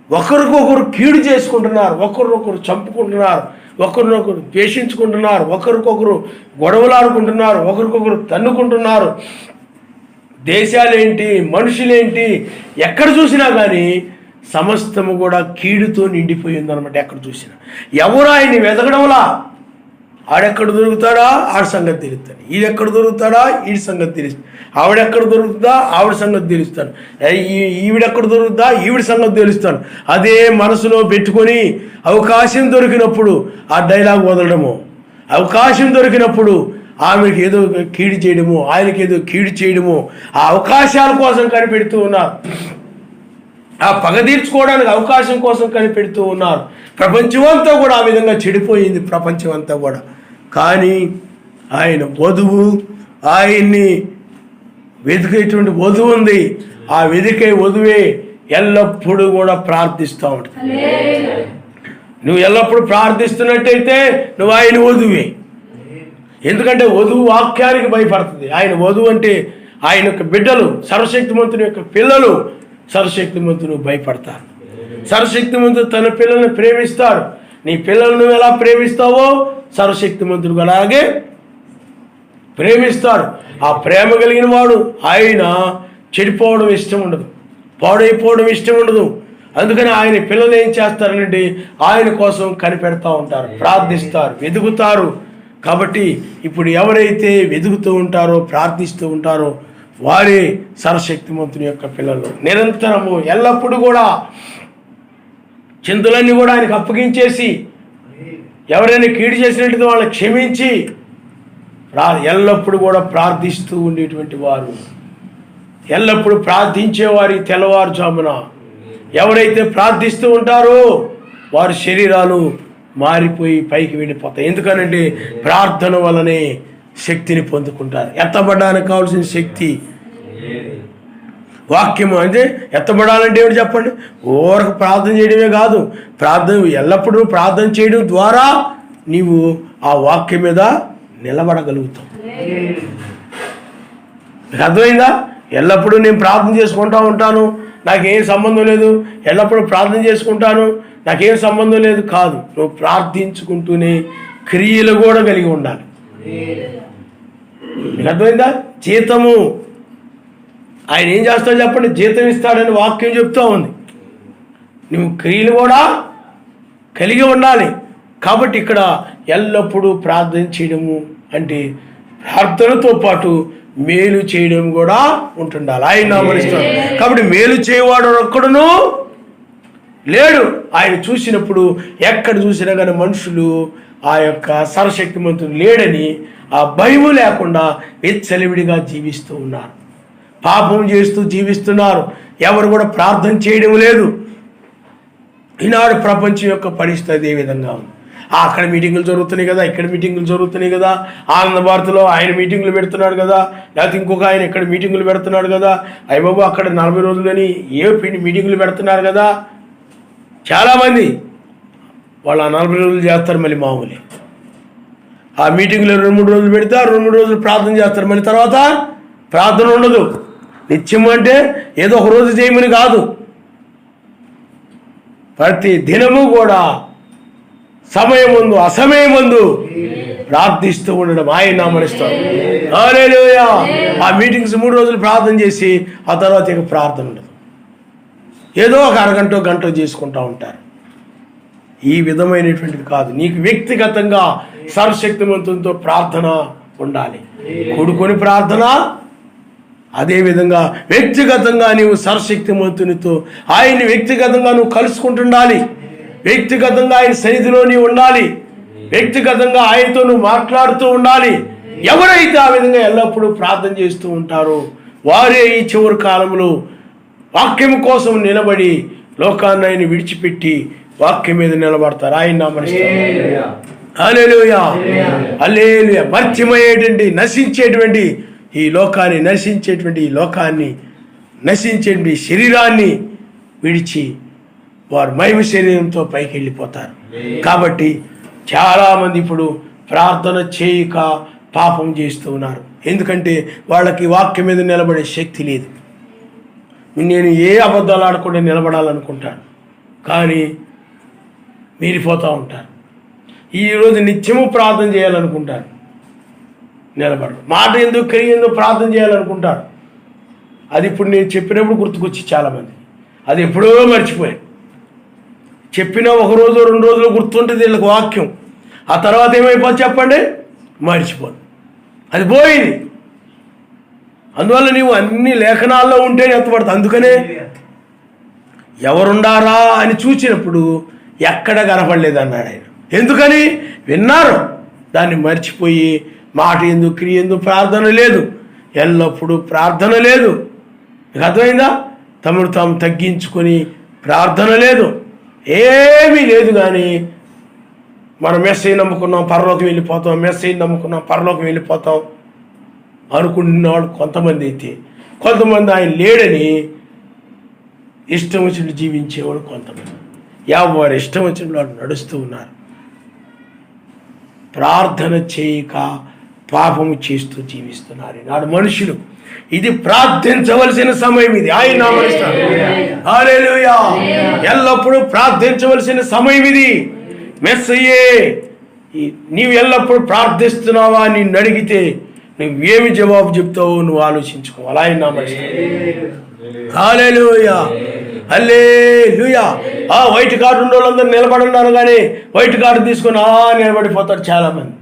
ఒకరికొకరు కీడు చేసుకుంటున్నారు, ఒకరినొకరు చంపుకుంటున్నారు, ఒకరినొకరు ద్వేషించుకుంటున్నారు, ఒకరికొకరు గొడవలాడుకుంటున్నారు, ఒకరికొకరు తన్నుకుంటున్నారు. దేశాలేంటి, మనుషులేంటి, ఎక్కడ చూసినా కానీ సమస్తము కూడా కీడుతో నిండిపోయిందనమాట. ఎక్కడ చూసినా ఎవరు ఆయన్ని వెతకడంలా, ఆడెక్కడ దొరుకుతాడా ఆడి సంగతి తెలుస్తాను, ఈడెక్కడ దొరుకుతాడా ఈడి సంగతి తెలుస్తాను, ఆవిడెక్కడ దొరుకుతుందా ఆవిడ సంగతి తెలుస్తాను, ఈవిడెక్కడ దొరుకుతుందా ఈవిడ సంగతి తెలుస్తాను. అదే మనసులో పెట్టుకొని అవకాశం దొరికినప్పుడు ఆ డైలాగ్ వదలడము, అవకాశం దొరికినప్పుడు ఆమెకి ఏదో కీడు చేయడము, ఆయనకి ఏదో కీడు చేయడము, ఆ అవకాశాల కోసం కనిపెడుతూ ఉన్నారు. ఆ పగ తీర్చుకోవడానికి అవకాశం కోసం కనిపెడుతూ ఉన్నారు. ప్రపంచం అంతా కూడా ఆ విధంగా చెడిపోయింది, ప్రపంచం అంతా కూడా. కానీ ఆయన వధువు, ఆయన్ని వెతికేటువంటి వధువు ఉంది. ఆ వెతికే వధువే ఎల్లప్పుడూ కూడా ప్రార్థిస్తూ ఉంటుంది. నువ్వు ఎల్లప్పుడూ ప్రార్థిస్తున్నట్టయితే నువ్వు ఆయన వధువే. ఎందుకంటే వధువు వాక్యానికి భయపడుతుంది. ఆయన వధువు అంటే ఆయన యొక్క బిడ్డలు, సర్వశక్తిమంతుని యొక్క పిల్లలు సర్వశక్తిమంతుని భయపడతారు. సర్వశక్తిమంతుడు తన పిల్లల్ని ప్రేమిస్తారు. నీ పిల్లలను నువ్వు ఎలా ప్రేమిస్తావో సర్వశక్తిమంతుడు అలాగే ప్రేమిస్తాడు. ఆ ప్రేమ కలిగిన వాడు ఆయన చెడిపోవడం ఇష్టం ఉండదు, పాడైపోవడం ఇష్టం ఉండదు. అందుకని ఆయన పిల్లలు ఏం చేస్తారంటే ఆయన కోసం కనిపెడతా ఉంటారు, ప్రార్థిస్తారు, వెతుకుతారు. కాబట్టి ఇప్పుడు ఎవరైతే వెతుకుతూ ఉంటారో, ప్రార్థిస్తూ ఉంటారో వారే సర్వశక్తిమంతుని యొక్క పిల్లలు. నిరంతరము ఎల్లప్పుడూ కూడా చింతలన్నీ కూడా ఆయనకు అప్పగించేసి, ఎవరైనా కీడు చేసినట్టు వాళ్ళని క్షమించి ఎల్లప్పుడూ కూడా ప్రార్థిస్తూ ఉండేటువంటి వారు, ఎల్లప్పుడూ ప్రార్థించేవారి తెల్లవారుజామున ఎవరైతే ప్రార్థిస్తూ ఉంటారో వారి శరీరాలు మారిపోయి పైకి వెళ్ళిపోతాయి. ఎందుకనంటే ప్రార్థన వలనే శక్తిని పొందుకుంటారు. ఎత్తబడడానికి కావాల్సిన శక్తి వాక్యము. అంటే ఎత్తబడాలంటే ఏమిటి చెప్పండి? ఓరకు ప్రార్థన చేయడమే కాదు, ప్రార్థన ఎల్లప్పుడూ ప్రార్థన చేయడం ద్వారా నీవు ఆ వాక్యం మీద నిలబడగలుగుతావు. అర్థమైందా? ఎల్లప్పుడూ నేను ప్రార్థన చేసుకుంటూ ఉంటాను, నాకేం సంబంధం లేదు, ఎల్లప్పుడూ ప్రార్థన చేసుకుంటాను, నాకేం సంబంధం లేదు కాదు. నువ్వు ప్రార్థించుకుంటూనే క్రియలు కూడా కలిగి ఉండాలి. మీకు అర్థమైందా? జీతము ఆయన ఏం చేస్తాడో చెప్పండి, జీతం ఇస్తాడని వాక్యం చెప్తూ ఉంది. నువ్వు క్రియలు కూడా కలిగి ఉండాలి. కాబట్టి ఇక్కడ ఎల్లప్పుడూ ప్రార్థన చేయడము అంటే ప్రార్థనతో పాటు మేలు చేయడం కూడా ఉంటుండాలి. ఆయన నామరిస్తాడు. కాబట్టి మేలు చేయవాడు ఒక్కడును లేడు. ఆయన చూసినప్పుడు ఎక్కడ చూసినా కానీ మనుషులు ఆ యొక్క సర్వశక్తిమంతుడు లేడని ఆ భయం లేకుండా విచ్చలవిడిగా జీవిస్తూ ఉన్నారు, పాపం చేస్తూ జీవిస్తున్నారు. ఎవరు కూడా ప్రార్థన చేయడం లేదు. ఈనాడు ప్రపంచం యొక్క పరిస్థితి అదే విధంగా ఉంది. అక్కడ మీటింగులు జరుగుతున్నాయి కదా, ఇక్కడ మీటింగులు జరుగుతున్నాయి కదా, ఆనంద భారతిలో ఆయన మీటింగులు పెడుతున్నాడు కదా, లేకపోతే ఇంకొక ఆయన ఇక్కడ మీటింగులు పెడుతున్నాడు కదా, అయ్యబాబు అక్కడ 40 రోజులని మీటింగులు పెడుతున్నారు కదా. చాలామంది వాళ్ళు ఆ 40 రోజులు చేస్తారు, మళ్ళీ మామూలే. ఆ మీటింగులో 2-3 రోజులు పెడితే 2-3 రోజులు ప్రార్థన చేస్తారు, మళ్ళీ తర్వాత ప్రార్థన ఉండదు. నిత్యం అంటే ఏదో ఒక రోజు చేయమని కాదు, ప్రతి దినము కూడా సమయముందు అసమయముందు ప్రార్థిస్తూ ఉండడం ఆయన నామరిస్తాడు. హల్లెలూయా. ఆ మీటింగ్స్ 3 రోజులు ప్రార్థన చేసి ఆ తర్వాత ఇక ప్రార్థన ఉండదు, ఏదో ఒక అరగంట గంట చేసుకుంటూ ఉంటారు. ఈ విధమైనటువంటిది కాదు. నీకు వ్యక్తిగతంగా సర్వశక్తిమంతునితో ప్రార్థన ఉండాలి. కూడుకొని ప్రార్థన, అదేవిధంగా వ్యక్తిగతంగా నీవు సర్వశక్తిమంతునితో ఆయన్ని వ్యక్తిగతంగా నువ్వు కలుసుకుంటుండాలి. వ్యక్తిగతంగా ఆయన సన్నిధిలో నీవు ఉండాలి. వ్యక్తిగతంగా ఆయనతో నువ్వు మాట్లాడుతూ ఉండాలి. ఎవరైతే ఆ విధంగా ఎల్లప్పుడూ ప్రార్థన చేస్తూ ఉంటారో వారే ఈ చివరి కాలంలో వాక్యం కోసం నిలబడి లోకాన్ని ఆయన విడిచిపెట్టి వాక్యం మీద నిలబడతారు. ఆయన నామరిస్తారు. హల్లెలూయా, హల్లెలూయా. మర్చిపోయేటువంటి నశించేటువంటి ఈ లోకాన్ని, నశించేటువంటి ఈ లోకాన్ని, నశించేటువంటి శరీరాన్ని విడిచి వారు మహిమ శరీరంతో పైకి వెళ్ళిపోతారు. కాబట్టి చాలామంది ఇప్పుడు ప్రార్థన చేయక పాపం చేస్తూ ఉన్నారు. ఎందుకంటే వాళ్ళకి వాక్యం మీద నిలబడే శక్తి లేదు. నేను ఏ అబద్ధాలు ఆడకుండా నిలబడాలనుకుంటాను, కానీ మీరిపోతూ ఉంటారు. ఈరోజు నిత్యము ప్రార్థన చేయాలనుకుంటారు, నిలబడరు. మాట ఎందుకు క్రియ ఎందుకు ప్రార్థన చేయాలనుకుంటారు. అది ఇప్పుడు నేను చెప్పినప్పుడు గుర్తుకొచ్చి చాలామంది అది ఎప్పుడో మర్చిపోయారు. చెప్పిన 1 రోజు 2 రోజులు గుర్తుంటుంది వీళ్ళకి వాక్యం, ఆ తర్వాత ఏమైపోతుంది చెప్పండి, మర్చిపోదు, అది పోయింది. అందువల్ల నీవు అన్ని లేఖనాల్లో ఉంటే ఎత్తపడతావు. అందుకనే ఎవరుండారా అని చూసినప్పుడు ఎక్కడ కనపడలేదు అన్నాడు ఆయన. ఎందుకని? విన్నారు, దాన్ని మర్చిపోయి మాట ఎందుకు క్రియ ఎందుకు ప్రార్థన లేదు, ఎల్లప్పుడూ ప్రార్థన లేదు. మీకు అర్థమైందా? తమను తాము తగ్గించుకొని ప్రార్థన లేదు, ఏమీ లేదు. కానీ మనం మెస్సేజ్ నమ్ముకున్నాం పరలోకి వెళ్ళిపోతాం, మెస్సేజ్ నమ్ముకున్నాం పరలోకి వెళ్ళిపోతాం అనుకుంటున్నవాడు కొంతమంది అయితే, కొంతమంది ఆయన లేడని ఇష్టం వచ్చినట్టు జీవించేవాడు కొంతమంది. వారు ఇష్టం వచ్చిన వాడు నడుస్తూ ఉన్నారు. ప్రార్థన చేయక పాపము చేస్తూ జీవిస్తున్నారు నాడు మనుషులు. ఇది ప్రార్థించవలసిన సమయం, ఇది ఆయన నామరిస్తాడు. హల్లెలూయా. ఎల్లప్పుడూ ప్రార్థించవలసిన సమయం ఇది. మెస్సయ్యే నీవు ఎల్లప్పుడూ ప్రార్థిస్తున్నావా అని నిన్ను అడిగితే నువ్వేమి జవాబు చెప్తావో నువ్వు ఆలోచించుకోవాలి. ఆయన నామరిస్తాడు. హల్లెలూయా, హల్లెలూయా. ఆ వైట్ కార్డు ఉన్న వాళ్ళందరూ నిలబడున్నారు, కానీ వైట్ కార్డు తీసుకొని నిలబడిపోతారు చాలామంది.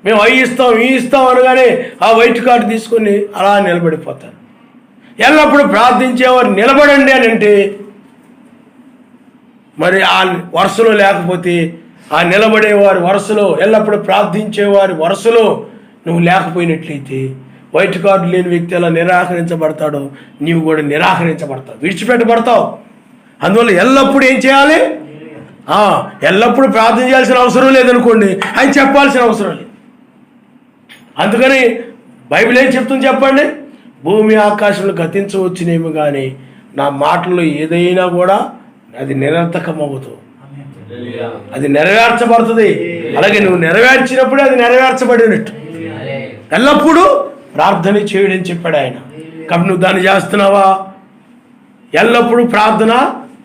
మేము అవి ఇస్తాం ఈ ఇస్తాం అనగానే ఆ వైట్ కార్డు తీసుకొని అలా నిలబడిపోతారు. ఎల్లప్పుడూ ప్రార్థించేవారు నిలబడండి అని అంటే మరి ఆ వరుసలో లేకపోతే, ఆ నిలబడేవారి వరుసలో, ఎల్లప్పుడూ ప్రార్థించేవారి వరుసలో నువ్వు లేకపోయినట్లయితే వైట్ కార్డు లేని వ్యక్తి ఎలా నిరాకరించబడతాడో నీవు కూడా నిరాకరించబడతావు, విడిచిపెట్టబడతావు. అందువల్ల ఎల్లప్పుడూ ఏం చేయాలి? ఎల్లప్పుడూ ప్రార్థన చేయాల్సిన అవసరం లేదనుకోండి, ఆయన చెప్పాల్సిన అవసరం లేదు. అందుకని బైబిల్ ఏం చెప్తుంది చెప్పండి? భూమి ఆకాశంలో గతించవచ్చునేమో కానీ నా మాటల్లో ఏదైనా కూడా అది నిరర్థకం అవ్వదు, అది నెరవేర్చబడుతుంది. అలాగే నువ్వు నెరవేర్చినప్పుడే అది నెరవేర్చబడినట్టు. ఎల్లప్పుడూ ప్రార్థన చేయడని చెప్పాడు ఆయన. కాబట్టి నువ్వు దాన్ని చేస్తున్నావా? ఎల్లప్పుడూ ప్రార్థన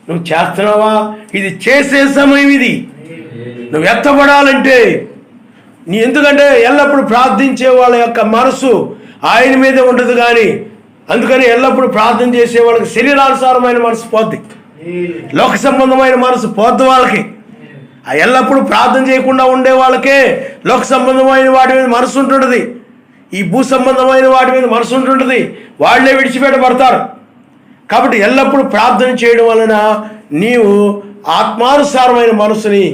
నువ్వు చేస్తున్నావా? ఇది చేసే సమయం, ఇది నువ్వు ఎత్తబడాలంటే. ఎందుకంటే ఎల్లప్పుడూ ప్రార్థించే వాళ్ళ యొక్క మనసు ఆయన మీదే ఉండదు. కానీ అందుకని ఎల్లప్పుడూ ప్రార్థన చేసే వాళ్ళకి శరీరానుసారమైన మనసు పోద్ది, లోక సంబంధమైన మనసు పోద్ది వాళ్ళకి. ఎల్లప్పుడూ ప్రార్థన చేయకుండా ఉండే వాళ్ళకే లోక సంబంధమైన వాటి మీద మనసు ఉంటుంటుంది, ఈ భూ సంబంధమైన వాటి మీద మనసు ఉంటుంటుంది, వాళ్ళే విడిచిపెట్టబడతారు. కాబట్టి ఎల్లప్పుడూ ప్రార్థన చేయడం వలన నీవు ఆత్మానుసారమైన మనసుని,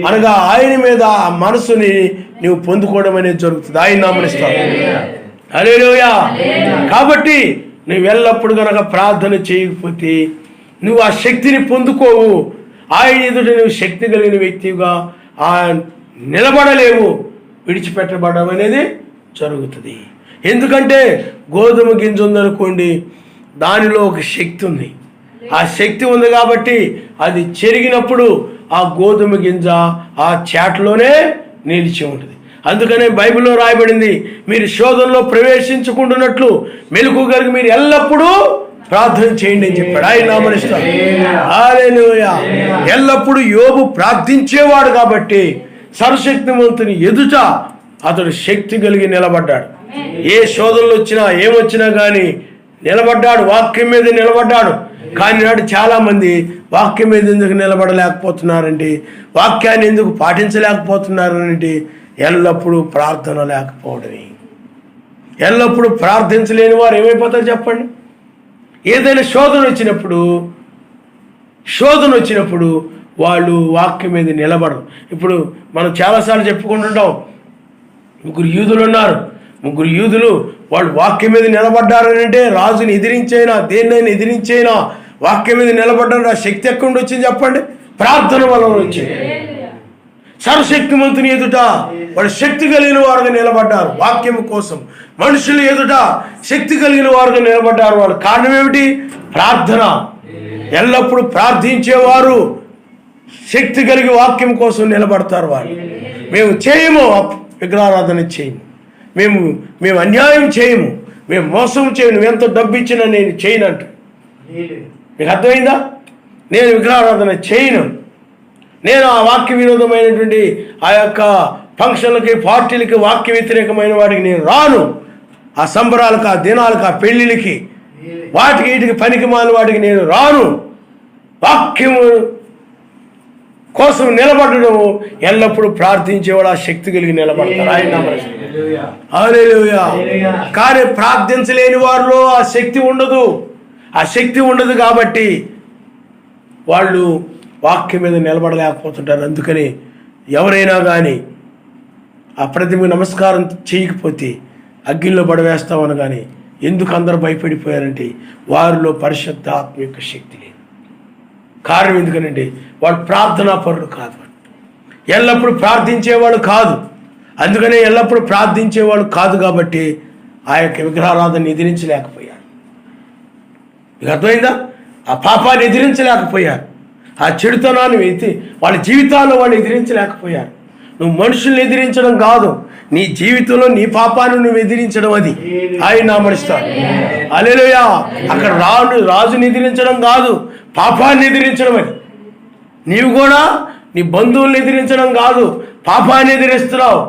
అనగా ఆయన మీద ఆ మనసుని నీవు పొందుకోవడం అనేది జరుగుతుంది. ఆయన నామనిస్తావు. హల్లెలూయా. కాబట్టి నువ్వు ఎల్లప్పుడు కనుక ప్రార్థన చేయకపోతే నువ్వు ఆ శక్తిని పొందుకోవు. ఆయన ఎదుట నువ్వు శక్తి కలిగిన వ్యక్తిగా నిలబడలేవు, విడిచిపెట్టబడడం అనేది జరుగుతుంది. ఎందుకంటే గోధుమ గింజ ఉందనుకోండి, దానిలో ఒక శక్తి ఉంది. ఆ శక్తి ఉంది కాబట్టి అది చెరిగినప్పుడు ఆ గోధుమ గింజ ఆ చాటలోనే నిలిచి ఉంటుంది. అందుకనే బైబిల్లో రాయబడింది, మీరు శోధనలో ప్రవేశించుకుంటున్నట్లు మెలకువ కలిగి మీరు ఎల్లప్పుడూ ప్రార్థన చేయండి అని చెప్పాడు. ఆయన నామనిస్తాడు. హల్లెలూయా. ఎల్లప్పుడూ యోబు ప్రార్థించేవాడు కాబట్టి సర్వశక్తిమంతుని ఎదుట అతడు శక్తి కలిగి నిలబడ్డాడు. ఏ శోధనలు వచ్చినా ఏమొచ్చినా కానీ నిలబడ్డాడు, వాక్యం మీద నిలబడ్డాడు. కానీ నాడు చాలామంది వాక్యం మీద ఎందుకు నిలబడలేకపోతున్నారంటే, వాక్యాన్ని ఎందుకు పాటించలేకపోతున్నారంటే ఎల్లప్పుడూ ప్రార్థన లేకపోవడమే. ఎల్లప్పుడూ ప్రార్థించలేని వారు ఏమైపోతారు చెప్పండి? ఏదైనా శోధన వచ్చినప్పుడు వాళ్ళు వాక్యం మీద నిలబడరు. ఇప్పుడు మనం చాలాసార్లు చెప్పుకుంటుంటాం, ముగ్గురు యూదులు ఉన్నారు. ముగ్గురు యూదులు వాళ్ళు వాక్యం మీద నిలబడ్డారు అంటే రాజుని ఎదిరించైనా దేన్నైనా ఎదిరించైనా వాక్యం మీద నిలబడ్డారు. ఆ శక్తి ఎక్కడి నుండి వచ్చింది చెప్పండి? ప్రార్థన వలన వచ్చింది. సర్వశక్తిమంతుని ఎదుట వాళ్ళు శక్తి కలిగిన వారుగా నిలబడ్డారు. వాక్యం కోసం మనుషుల ఎదుట శక్తి కలిగిన వారుగా నిలబడ్డారు. వాళ్ళు కారణం ఏమిటి? ప్రార్థన. ఎల్లప్పుడూ ప్రార్థించేవారు శక్తి కలిగి వాక్యం కోసం నిలబడతారు. వాళ్ళు మేము చేయము, విగ్రహారాధన చేయము, మేము అన్యాయం చేయము, మేము మోసం చేయము, నువ్వు ఎంత డబ్బు ఇచ్చినా నేను చేయనంట. మీకు అర్థమైందా? నేను విగ్రహారాధన చేయను, నేను ఆ వాక్య విరోధమైనటువంటి ఆ యొక్క ఫంక్షన్లకి పార్టీలకి వాక్య వ్యతిరేకమైన వాటికి నేను రాను. ఆ సంబరాలకు, ఆ దినాలకు, ఆ పెళ్ళిళ్ళకి, వాటికి వీటికి పనికి మాలిన వాటికి నేను రాను. వాక్యము కోసం నిలబడడం, ఎల్లప్పుడూ ప్రార్థించేవాడు ఆ శక్తి కలిగి నిలబడతారు. ఆయన హల్లెలూయా. కానీ ప్రార్థించలేని వారిలో ఆ శక్తి ఉండదు. ఆ శక్తి ఉండదు కాబట్టి వాళ్ళు వాక్యం మీద నిలబడలేకపోతుంటారు. అందుకని ఎవరైనా కానీ ఆ ప్రతిమ నమస్కారం చేయకపోతే అగ్గిల్లో పడవేస్తామని కానీ ఎందుకు అందరూ భయపడిపోయారంటే వారిలో పరిశుద్ధ ఆత్మ యొక్క శక్తి లేదు. కారణం ఎందుకనంటే వాడు ప్రార్థనా పరుడు కాదు, ఎల్లప్పుడూ ప్రార్థించేవాడు కాదు. అందుకనే ఎల్లప్పుడూ ప్రార్థించేవాడు కాదు కాబట్టి ఆ యొక్క విగ్రహారాధనని ఎదిరించలేకపోయారు. మీకు అర్థమైందా? ఆ పాపాన్ని ఎదిరించలేకపోయారు, ఆ చెడుతనాన్ని వాళ్ళ జీవితాల్లో వాళ్ళు ఎదిరించలేకపోయారు. నువ్వు మనుషుల్ని ఎదిరించడం కాదు, నీ జీవితంలో నీ పాపాన్ని నువ్వు ఎదిరించడం, అది ఆయన నామనిస్తాడు. హల్లెలూయా. అక్కడ రాజుని ఎదిరించడం కాదు, పాపాన్ని ఎదిరించడం. అది నీవు కూడా నీ బంధువుల్ని ఎదిరించడం కాదు, పాపాన్ని ఎదిరిస్తున్నావు.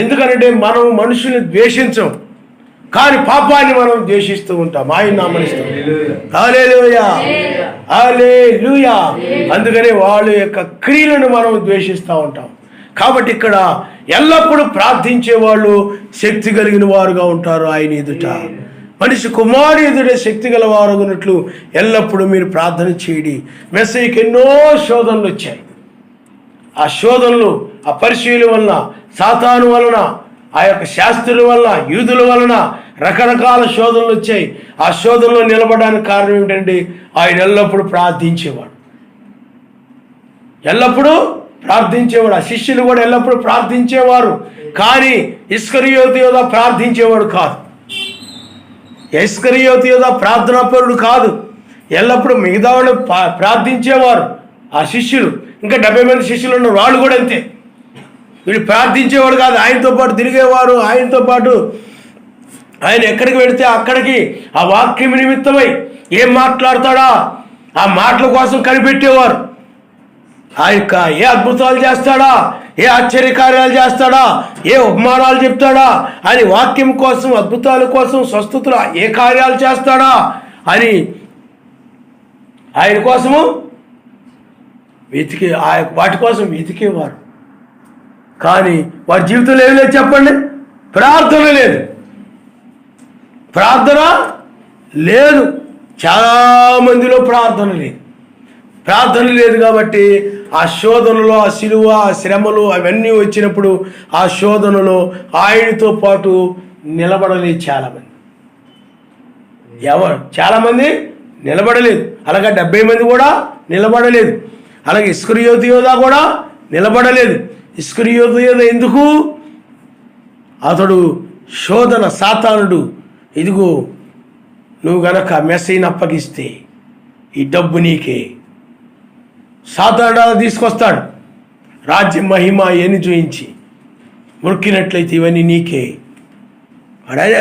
ఎందుకంటే మనం మనుషుల్ని ద్వేషించం, కానీ పాపాన్ని మనం ద్వేషిస్తూ ఉంటాం. ఆయన నామనిస్తాం. హల్లెలూయా, హల్లెలూయా. అందుకనే వాళ్ళ యొక్క క్రియలను మనం ద్వేషిస్తూ ఉంటాం. కాబట్టి ఇక్కడ ఎల్లప్పుడూ ప్రార్థించే వాళ్ళు శక్తి కలిగిన వారుగా ఉంటారు. ఆయన ఎదుట మనిషి కుమారుడు ఎదుట శక్తి గల వారు ఉన్నట్లు ఎల్లప్పుడూ మీరు ప్రార్థన చేయండి. మెస్సీకి ఎన్నో శోధనలు వచ్చాయి. ఆ శోధనలు ఆ పరిశీలి వలన, సాతాను వలన, ఆ యొక్క శాస్త్రుల వలన, యూదుల వలన రకరకాల శోధనలు వచ్చాయి. ఆ శోధనలో నిలబడడానికి కారణం ఏమిటంటే ఆయన ఎల్లప్పుడూ ప్రార్థించేవాడు. ఎల్లప్పుడూ ప్రార్థించేవాడు. ఆ శిష్యులు కూడా ఎల్లప్పుడూ ప్రార్థించేవారు. కానీ ఇస్కరియోతు యోధా ప్రార్థించేవాడు కాదు. ఇస్కరియోతు యోధా ప్రార్థనాపరుడు కాదు. ఎల్లప్పుడూ మిగతా వాళ్ళు ప్రార్థించేవారు ఆ శిష్యులు. ఇంకా 70 మంది శిష్యులు ఉన్నారు, వాళ్ళు కూడా అంతే. వీళ్ళు ప్రార్థించేవాడు కాదు, ఆయనతో పాటు తిరిగేవారు. ఆయనతో పాటు ఆయన ఎక్కడికి వెళితే అక్కడికి ఆ వాక్యం నిమిత్తమై ఏం మాట్లాడతాడా ఆ మాటల కోసం కనిపెట్టేవారు. ఆ యొక్క ఏ అద్భుతాలు చేస్తాడా, ఏ ఆశ్చర్యకార్యాలు చేస్తాడా, ఏ ఉపమానాలు చెప్తాడా అని వాక్యం కోసం, అద్భుతాల కోసం, స్వస్థతలు ఏ కార్యాలు చేస్తాడా అని ఆయన కోసము వాటి కోసం వెతికేవారు. కానీ వారి జీవితంలో ఏం లేదు చెప్పండి? ప్రార్థన లేదు. ప్రార్థన లేదు. చాలామందిలో ప్రార్థన లేదు. ప్రార్థన లేదు కాబట్టి ఆ శోధనలో, ఆ సిలువ, ఆ శ్రమలు అవన్నీ వచ్చినప్పుడు ఆ శోధనలో ఆయనతో పాటు నిలబడలేదు చాలామంది. చాలామంది నిలబడలేదు. అలాగే 70 మంది కూడా నిలబడలేదు. అలాగే ఇస్కరియోతు యోధా కూడా నిలబడలేదు. ఇస్కరియోతు యోధా ఎందుకు? అతడు శోధన, సాతానుడు, ఇదిగో నువ్వు గనక మెస్సీని అప్పగిస్తే ఈ డబ్బు నీకే. సాతానుడు తీసుకొస్తాడు, రాజ్యం మహిమ ఎన్ని చూయించి మొక్కినట్లయితే ఇవన్నీ నీకే.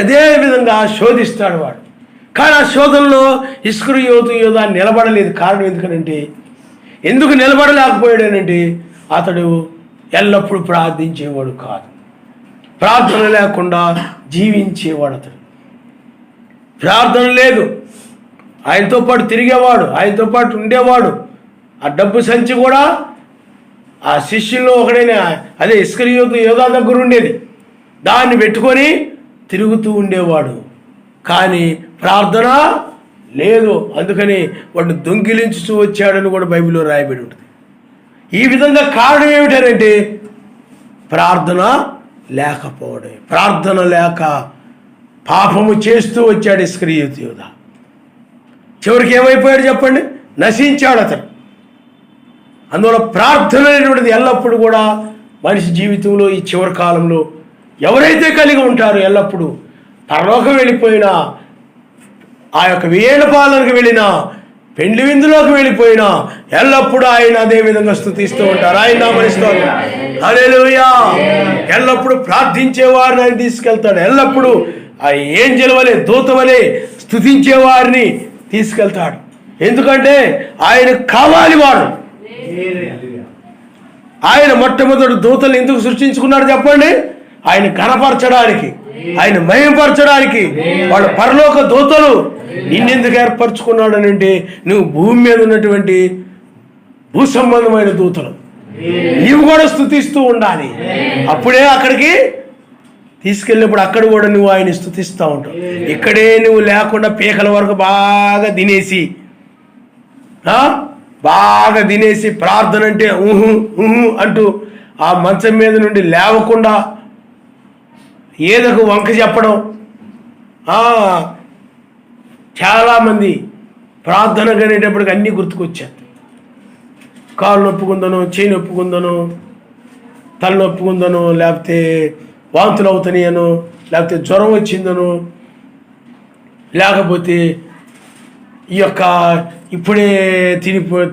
అదే విధంగా శోధిస్తాడు వాడు. కానీ ఆ శోధనలో ఇస్కరియోతు యోధా నిలబడలేదు. కారణం ఎందుకు నిలబడలేకపోయాడనంటే అతడు ఎల్లప్పుడూ ప్రార్థించేవాడు కాదు. ప్రార్థన లేకుండా జీవించేవాడు. అతడు ప్రార్థన లేదు. ఆయనతో పాటు తిరిగేవాడు, ఆయనతో పాటు ఉండేవాడు. ఆ డబ్బు సంచి కూడా ఆ శిష్యుల్లో ఒకడైనా అదే ఇస్కరియోతు యోధా దగ్గర ఉండేది. దాన్ని పెట్టుకొని తిరుగుతూ ఉండేవాడు. కానీ ప్రార్థన లేదు. అందుకని వాడు దొంగిలించుతూ వచ్చాడని కూడా బైబిల్లో రాయబడి ఉంటుంది. ఈ విధంగా కారణం ఏమిటంటే ప్రార్థన లేకపోవడం. ప్రార్థన లేక పాపము చేస్తూ వచ్చాడు ఇస్కరియోతు యోధా. చివరికి ఏమైపోయాడు చెప్పండి? నశించాడు అతను. అందువల్ల ప్రార్థన అనేటువంటిది ఎల్లప్పుడూ కూడా మనిషి జీవితంలో ఈ చివరి కాలంలో ఎవరైతే కలిగి ఉంటారో ఎల్లప్పుడూ పరలోకం వెళ్ళిపోయినా, ఆ యొక్క వేళ పాలనకు వెళ్ళినా, పెండ్లి విందులోకి వెళ్ళిపోయినా ఎల్లప్పుడూ ఆయన అదే విధంగా స్తుతిస్తూ ఉంటారు. ఆయన నామనిస్తారు. హల్లెలూయా. ఎల్లప్పుడూ ప్రార్థించేవారిని ఆయన తీసుకెళ్తాడు. ఎల్లప్పుడూ ఆ ఏంజెల్ వలె, దూత వలె స్తుతించేవారిని తీసుకెళ్తాడు. ఎందుకంటే ఆయన కావాలి వాడు. ఆయన మొట్టమొదటి దూతలు ఎందుకు సృష్టించుకున్నాడు చెప్పండి? ఆయన ఘనపరచడానికి, ఆయన మహిమపరచడానికి. వాళ్ళ పరలోక దూతలు నిన్నెందుకు ఏర్పరచుకున్నాడు అని అంటే, నువ్వు భూమి మీద ఉన్నటువంటి భూ సంబంధమైన దూతలు నీవు కూడా స్తుతిస్తూ ఉండాలి. అప్పుడే అక్కడికి తీసుకెళ్ళినప్పుడు అక్కడ కూడా నువ్వు ఆయన స్తుతిస్తూ ఉంటావు. ఇక్కడే నువ్వు లేకుండా పీకల వరకు బాగా తినేసి ప్రార్థన అంటే ఊహు ఊహు అంటూ ఆ మంచం మీద నుండి లేవకుండా ఏదొక వంక చెప్పడం. చాలామంది ప్రార్థన కనేటప్పటికి అన్నీ గుర్తుకొచ్చారు. కాళ్ళు నొప్పుకుందను, చేయి నొప్పుకుందను, తల నొప్పుకుందను, లేకపోతే వాంతులు అవుతాయను, లేకపోతే జ్వరం వచ్చిందను, లేకపోతే ఈ యొక్క ఇప్పుడే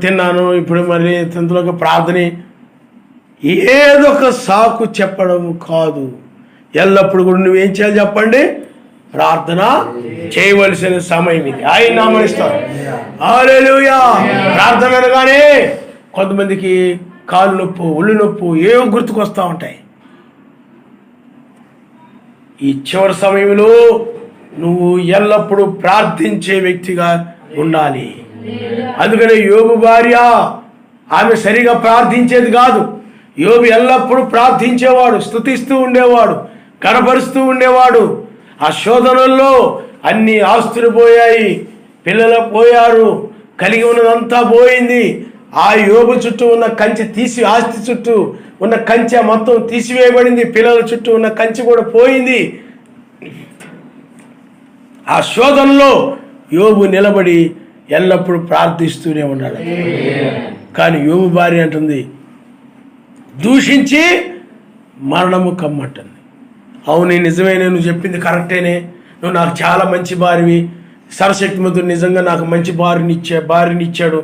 తిన్నాను, ఇప్పుడు మళ్ళీ తిందులోకి ప్రార్థన, ఏదో ఒక సాకు చెప్పడం కాదు. ఎల్లప్పుడు కూడా నువ్వేం చేయాలి చెప్పండి? ప్రార్థన చేయవలసిన సమయం ఇది. ఆయన నామనిస్తారు. హల్లెలూయా. ప్రార్థన అనగానే కొంతమందికి కాలు నొప్పు, ఒళ్ళు నొప్పు ఏవో గుర్తుకొస్తూ ఉంటాయి. ఈ చివరి సమయంలో నువ్వు ఎల్లప్పుడూ ప్రార్థించే వ్యక్తిగా ఉండాలి. అందుకనే యోబు భార్య, ఆమె సరిగా ప్రార్థించేది కాదు. యోబు ఎల్లప్పుడూ ప్రార్థించేవాడు, స్తుతిస్తూ ఉండేవాడు, కనపరుస్తూ ఉండేవాడు. ఆ శోధనల్లో అన్ని ఆస్తులు పోయాయి, పిల్లలు పోయారు, కలిగి ఉన్నదంతా పోయింది. ఆ యోబు చుట్టూ ఉన్న కంచె ఆస్తి చుట్టూ ఉన్న కంచె మొత్తం తీసివేయబడింది. పిల్లల చుట్టూ ఉన్న కంచె కూడా పోయింది. ఆ శోధనలో యోబు నిలబడి ఎల్లప్పుడూ ప్రార్థిస్తూనే ఉన్నాడు. కానీ యోబు భార్య అంటుంది, దూషించి మరణము కమ్మంటుంది. అవును, నిజమేనే, నువ్వు చెప్పింది కరెక్టేనే, నువ్వు నాకు చాలా మంచి భార్యవి, సర్వశక్తిమంతుడు నిజంగా నాకు మంచి భార్యనిచ్చాడు,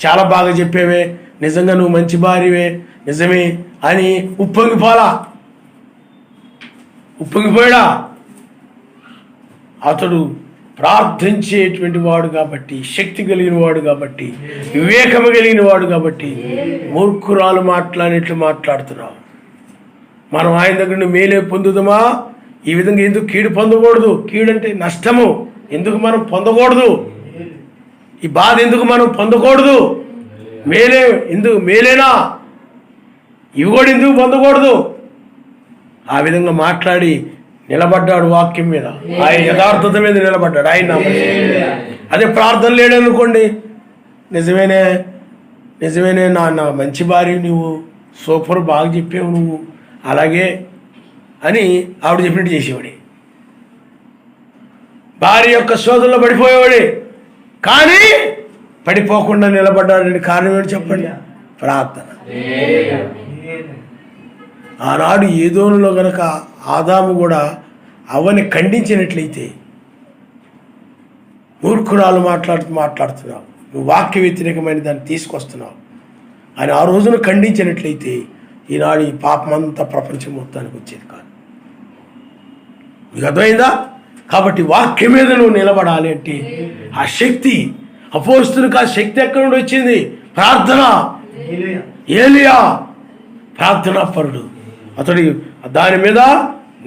చాలా బాగా చెప్పేవే, నిజంగా నువ్వు మంచి భార్యవే, నిజమే అని ఉప్పొంగిపోయాడా? అతడు ప్రార్థించేటువంటి వాడు కాబట్టి, శక్తి కలిగిన వాడు కాబట్టి, వివేకము కలిగిన వాడు కాబట్టి మూర్ఖురాలు మాట్లాడినట్లు మాట్లాడుతున్నావు. మనం ఆయన దగ్గర మేలే పొందుదామా? ఈ విధంగా ఎందుకు కీడు పొందకూడదు? కీడంటే నష్టము ఎందుకు మనం పొందకూడదు? ఈ బాధ ఎందుకు మనం పొందకూడదు? మేలేనా ఇవి కూడా ఎందుకు పొందకూడదు? ఆ విధంగా మాట్లాడి నిలబడ్డాడు వాక్యం మీద, ఆయన యథార్థత మీద నిలబడ్డాడు. ఆయన అదే ప్రార్థన లేడనుకోండి, నిజమేనే నా మంచి భార్య, నువ్వు సూపర్, బాగా చెప్పావు నువ్వు, అలాగే అని ఆవిడ చెప్పినట్టు చేసేవాడే, భార్య యొక్క శోధనలో పడిపోయేవాడే. కానీ పడిపోకుండా నిలబడ్డాడని కారణం ఏంటి చెప్పండి? ప్రార్థన. ఆనాడు ఏదోనులో గనక ఆదాము కూడా అవ్వని ఖండించినట్లయితే, మూర్ఖురాలు మాట్లాడుతున్నావు, నువ్వు వాక్య వ్యతిరేకమైన దాన్ని తీసుకొస్తున్నావు అని ఆ రోజున ఖండించినట్లయితే ఈనాడు ఈ పాపమంతా ప్రపంచం మొత్తానికి వచ్చేది కాదు. నీకు అర్థమైందా? కాబట్టి వాక్యం మీద నువ్వు నిలబడాలి అంటే ఆ శక్తి, అపోస్తులకు ఆ శక్తి ఎక్కడి నుండి వచ్చింది? ప్రార్థన. ఏలియా ప్రార్థనా పరుడు, అతడు దాని మీద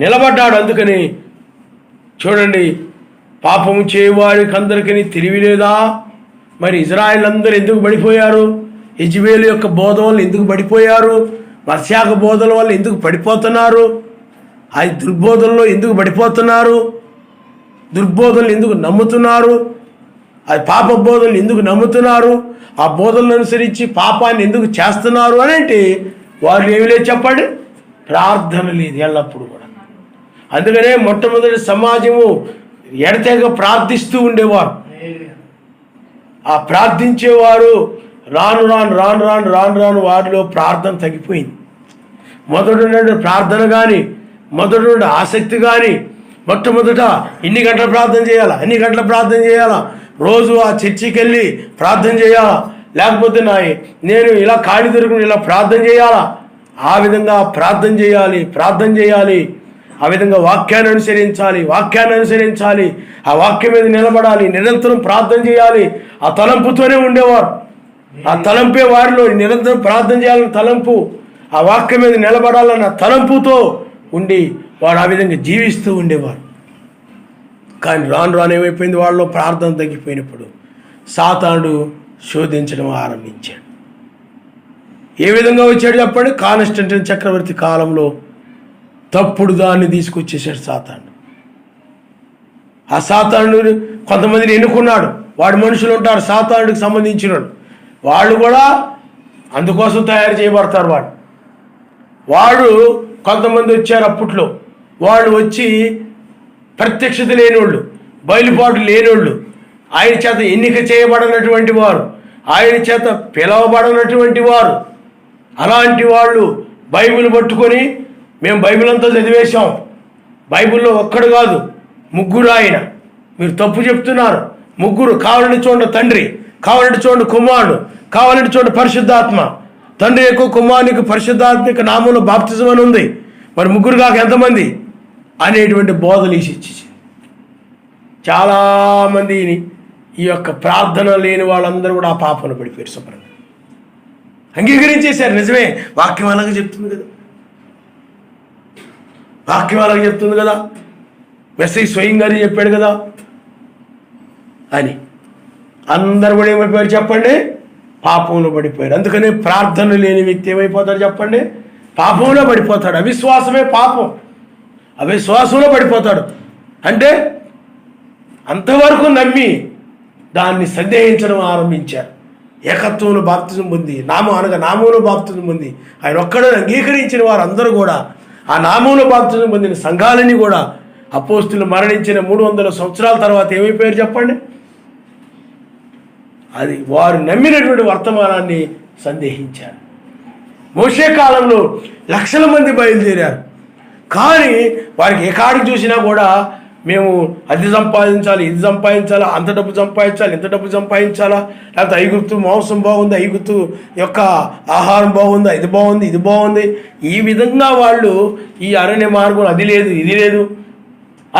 నిలబడ్డాడు. అందుకని చూడండి, పాపము చేయవాడికి అందరికీ తెలివి లేదా? మరి ఇజ్రాయెల్ అందరూ ఎందుకు పడిపోయారు? యెజబెలు యొక్క బోధ వల్ల ఎందుకు పడిపోయారు? వర్షాక బోధల వల్ల ఎందుకు పడిపోతున్నారు? ఆ దుర్బోధనలో ఎందుకు పడిపోతున్నారు? దుర్బోధనలు ఎందుకు నమ్ముతున్నారు? అది పాప బోధనలు ఎందుకు నమ్ముతున్నారు? ఆ బోధనలు అనుసరించి పాపాన్ని ఎందుకు చేస్తున్నారు అని అంటే వారు ఏమి లేదు చెప్పండి? ప్రార్థన లేదు ఎల్లప్పుడు కూడా. అందుకనే మొట్టమొదటి సమాజము ఎడతెగ ప్రార్థిస్తూ ఉండేవారు. ఆ ప్రార్థించేవారు రాను రాను వారిలో ప్రార్థన తగ్గిపోయింది. మొదటి ప్రార్థన కానీ, మొదటి ఆసక్తి కానీ, మొట్టమొదట ఇన్ని గంటల ప్రార్థన చేయాలా, రోజు ఆ చర్చికి వెళ్ళి ప్రార్థన చేయాలా, లేకపోతే నేను ఇలా ఖాళీ దొరుకుని ఇలా ప్రార్థన చేయాలా, ఆ విధంగా ప్రార్థన చేయాలి. ఆ విధంగా వాక్యాన్ని అనుసరించాలి, ఆ వాక్యం మీద నిలబడాలి, నిరంతరం ప్రార్థన చేయాలి. ఆ తలంపుతోనే ఉండేవారు. ఆ తలంపే వారిలో నిరంతరం ప్రార్థన చేయాలని తలంపు, ఆ వాక్యం మీద నిలబడాలన్న తలంపుతో ఉండి వాడు ఆ విధంగా జీవిస్తూ ఉండేవారు. కానీ రాను ఏమైపోయింది? వాళ్ళలో ప్రార్థన తగ్గిపోయినప్పుడు సాతానుడు శోధించడం ఆరంభించాడు. ఏ విధంగా వచ్చాడు చెప్పండి? కాన్స్టంటైన్ చక్రవర్తి కాలంలో తప్పుడు దాన్ని తీసుకొచ్చేసాడు సాతానుడు. ఆ సాతానుడు కొంతమందిని ఎన్నుకున్నాడు. వాడు మనుషులు ఉంటారు సాతానుడికి సంబంధించిన వాళ్ళు కూడా అందుకోసం తయారు చేయబడతారు. వాడు కొంతమంది వచ్చారు అప్పట్లో. వాళ్ళు వచ్చి ప్రత్యక్షత లేనివాళ్ళు, బయలుపాటు లేనివాళ్ళు, ఆయన చేత ఎన్నిక చేయబడినటువంటి వారు, ఆయన చేత పిలవబడినటువంటి వారు, అలాంటి వాళ్ళు బైబిల్ పట్టుకొని మేము బైబిల్ అంతా చదివేశాం, బైబిల్లో ఒక్కడు కాదు ముగ్గురు ఆయన, మీరు తప్పు చెప్తున్నారు, ముగ్గురు, కావాలంటే చూడండి తండ్రి, కావాలంటే చూడండి కుమారుడు, కావాలంటే చూడండి పరిశుద్ధాత్మ, తండ్రి యొక్క కుమారునికి పరిశుద్ధాత్మిక నామంలో బాప్తిజం అని ఉంది, మరి ముగ్గురు కాక ఎంతమంది అనేటువంటి బోధలు ఇచ్చేసి చాలామందిని ఈ యొక్క ప్రార్థన లేని వాళ్ళందరూ కూడా ఆ పాపంలో పడిపోయారు. శుభ్రంగా అంగీకరించేశారు. నిజమే, వాక్యం అలాగే చెప్తుంది కదా, మెస్సీ స్వయంగానే చెప్పాడు కదా అని అందరు కూడా ఏమైపోయారు చెప్పండి? పాపంలో పడిపోయారు. అందుకనే ప్రార్థన లేని వ్యక్తి ఏమైపోతాడు చెప్పండి? పాపంలో పడిపోతాడు. అవిశ్వాసమే పాపం, అవిశ్వాసంలో పడిపోతాడు. అంటే అంతవరకు నమ్మి దాన్ని సందేహించడం ఆరంభించారు. ఏకత్వంలో బాప్తిజం పొంది, నామంలో బాప్తిజం పొంది ఆయన ఒక్కడే అంగీకరించిన వారు అందరూ కూడా ఆ నామంలో బాప్తిజం పొందిన సంఘాలని కూడా అపోస్తులు మరణించిన 300 సంవత్సరాల తర్వాత ఏమైపోయారు చెప్పండి? అది వారు నమ్మినటువంటి వర్తమానాన్ని సందేహించారు. మోషే కాలంలో లక్షల మంది బయలుదేరారు. కానీ వారికి ఏ కాడికి చూసినా కూడా మేము అది సంపాదించాలి, ఇది సంపాదించాలా, అంత డబ్బు సంపాదించాలి, ఇంత డబ్బు సంపాదించాలా, లేకపోతే ఐగుప్తు మాంసం బాగుంది, ఐగుప్తు యొక్క ఆహారం బాగుంది, ఇది బాగుంది, ఇది బాగుంది, ఈ విధంగా వాళ్ళు ఈ అరణ్య మార్గం అది లేదు ఇది లేదు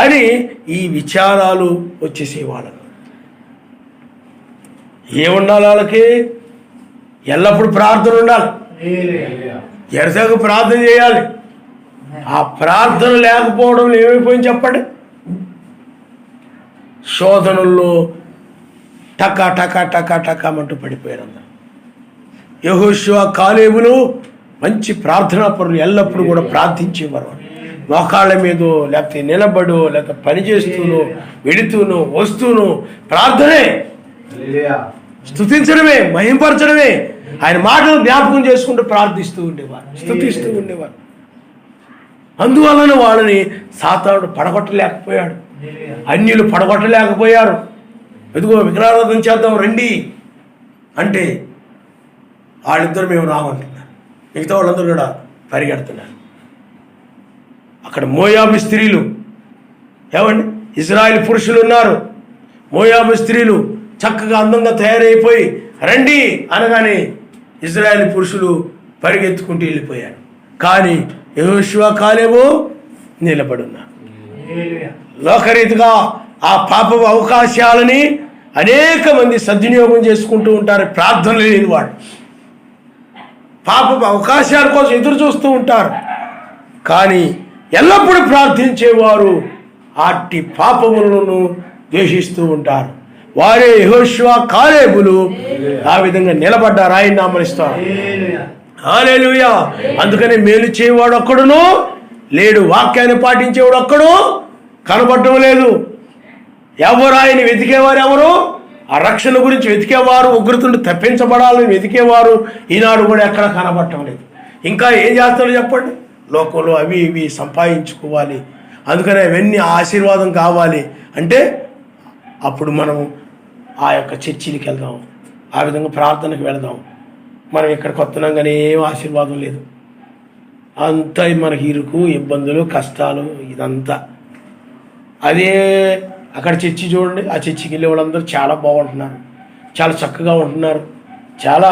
అని ఈ విచారాలు వచ్చేసేవాళ్ళు. ఏముండాలి వాళ్ళకి? ఎల్లప్పుడూ ప్రార్థన ఉండాలి, ఎరసకు ప్రార్థన చేయాలి. ఆ ప్రార్థన లేకపోవడం ఏమైపోయింది చెప్పండి? శోధనల్లో టకా టకా టకా టకామంటూ పడిపోయారు అందరు. యెహోషువ కాలేబులు మంచి ప్రార్థనా పరులు, ఎల్లప్పుడూ కూడా ప్రార్థించేవారు. మోకాళ్ళ మీదో లేకపోతే నిలబడో లేకపోతే పని చేస్తూనో వెళుతూనో వస్తూనో ప్రార్థనే, స్తుతించడమే, మహింపరచడమే, ఆయన మాటలు జ్ఞాపకం చేసుకుంటూ ప్రార్థిస్తూ ఉండేవారు, స్తుతిస్తూ ఉండేవారు. అందువలన వాళ్ళని సాతానుడు పడగొట్టలేకపోయాడు, అన్యులు పడగొట్టలేకపోయారు. ఎదుగో విగ్రహారాధన చేద్దాం రండి అంటే వాళ్ళిద్దరు మేము రామంటున్నారు, మిగతా వాళ్ళందరూ కూడా పరిగెడుతున్నారు. అక్కడ మోయాబు స్త్రీలు, ఏమండి, ఇజ్రాయెల్ పురుషులు ఉన్నారు, మోయాబు స్త్రీలు చక్కగా అందంగా తయారైపోయి రండి అనగానే ఇజ్రాయెల్ పురుషులు పరిగెత్తుకుంటూ వెళ్ళిపోయారు. కానీ యెహోషువ కాలేబు నిలబడి ఉన్నారు. లోకరీతిగా ఆ పాపపు అవకాశాలని అనేక మంది సద్వినియోగం చేసుకుంటూ ఉంటారు. ప్రార్థన లేని వాడు పాపపు అవకాశాల కోసం ఎదురు చూస్తూ ఉంటారు. కానీ ఎల్లప్పుడూ ప్రార్థించేవారు అట్టి పాపములను ద్వేషిస్తూ ఉంటారు. వారే యెహోషువ కాలేబులు ఆ విధంగా నిలబడ్డారు. ఆయన నామమునిస్తారు. హల్లెలూయా. అందుకని మేలు చేయవాడు ఒక్కడును లేడు, వాక్యాన్ని పాటించేవాడు ఒక్కడు కనబడటం లేదు. ఎవరు ఆయన వెతికేవారు? ఎవరు ఆ రక్షణ గురించి వెతికేవారు, ఉగ్రతను తప్పించబడాలని వెతికేవారు ఈనాడు కూడా ఎక్కడ కనబడటం లేదు. ఇంకా ఏం చేస్తారో చెప్పండి? లోకంలో అవి ఇవి సంపాదించుకోవాలి, అందుకని అవన్నీ ఆశీర్వాదం కావాలి అంటే అప్పుడు మనం ఆ యొక్క చర్చిలకు వెళ్దాం, ఆ విధంగా ప్రార్థనకు వెళదాం. మనం ఇక్కడికి వస్తున్నాం కానీ ఏం ఆశీర్వాదం లేదు, అంతా మనకి ఇరుకు, ఇబ్బందులు, కష్టాలు, ఇదంతా. అదే అక్కడ చర్చి చూడండి, ఆ చర్చికి వెళ్ళే వాళ్ళందరూ చాలా బాగుంటున్నారు, చాలా చక్కగా ఉంటున్నారు, చాలా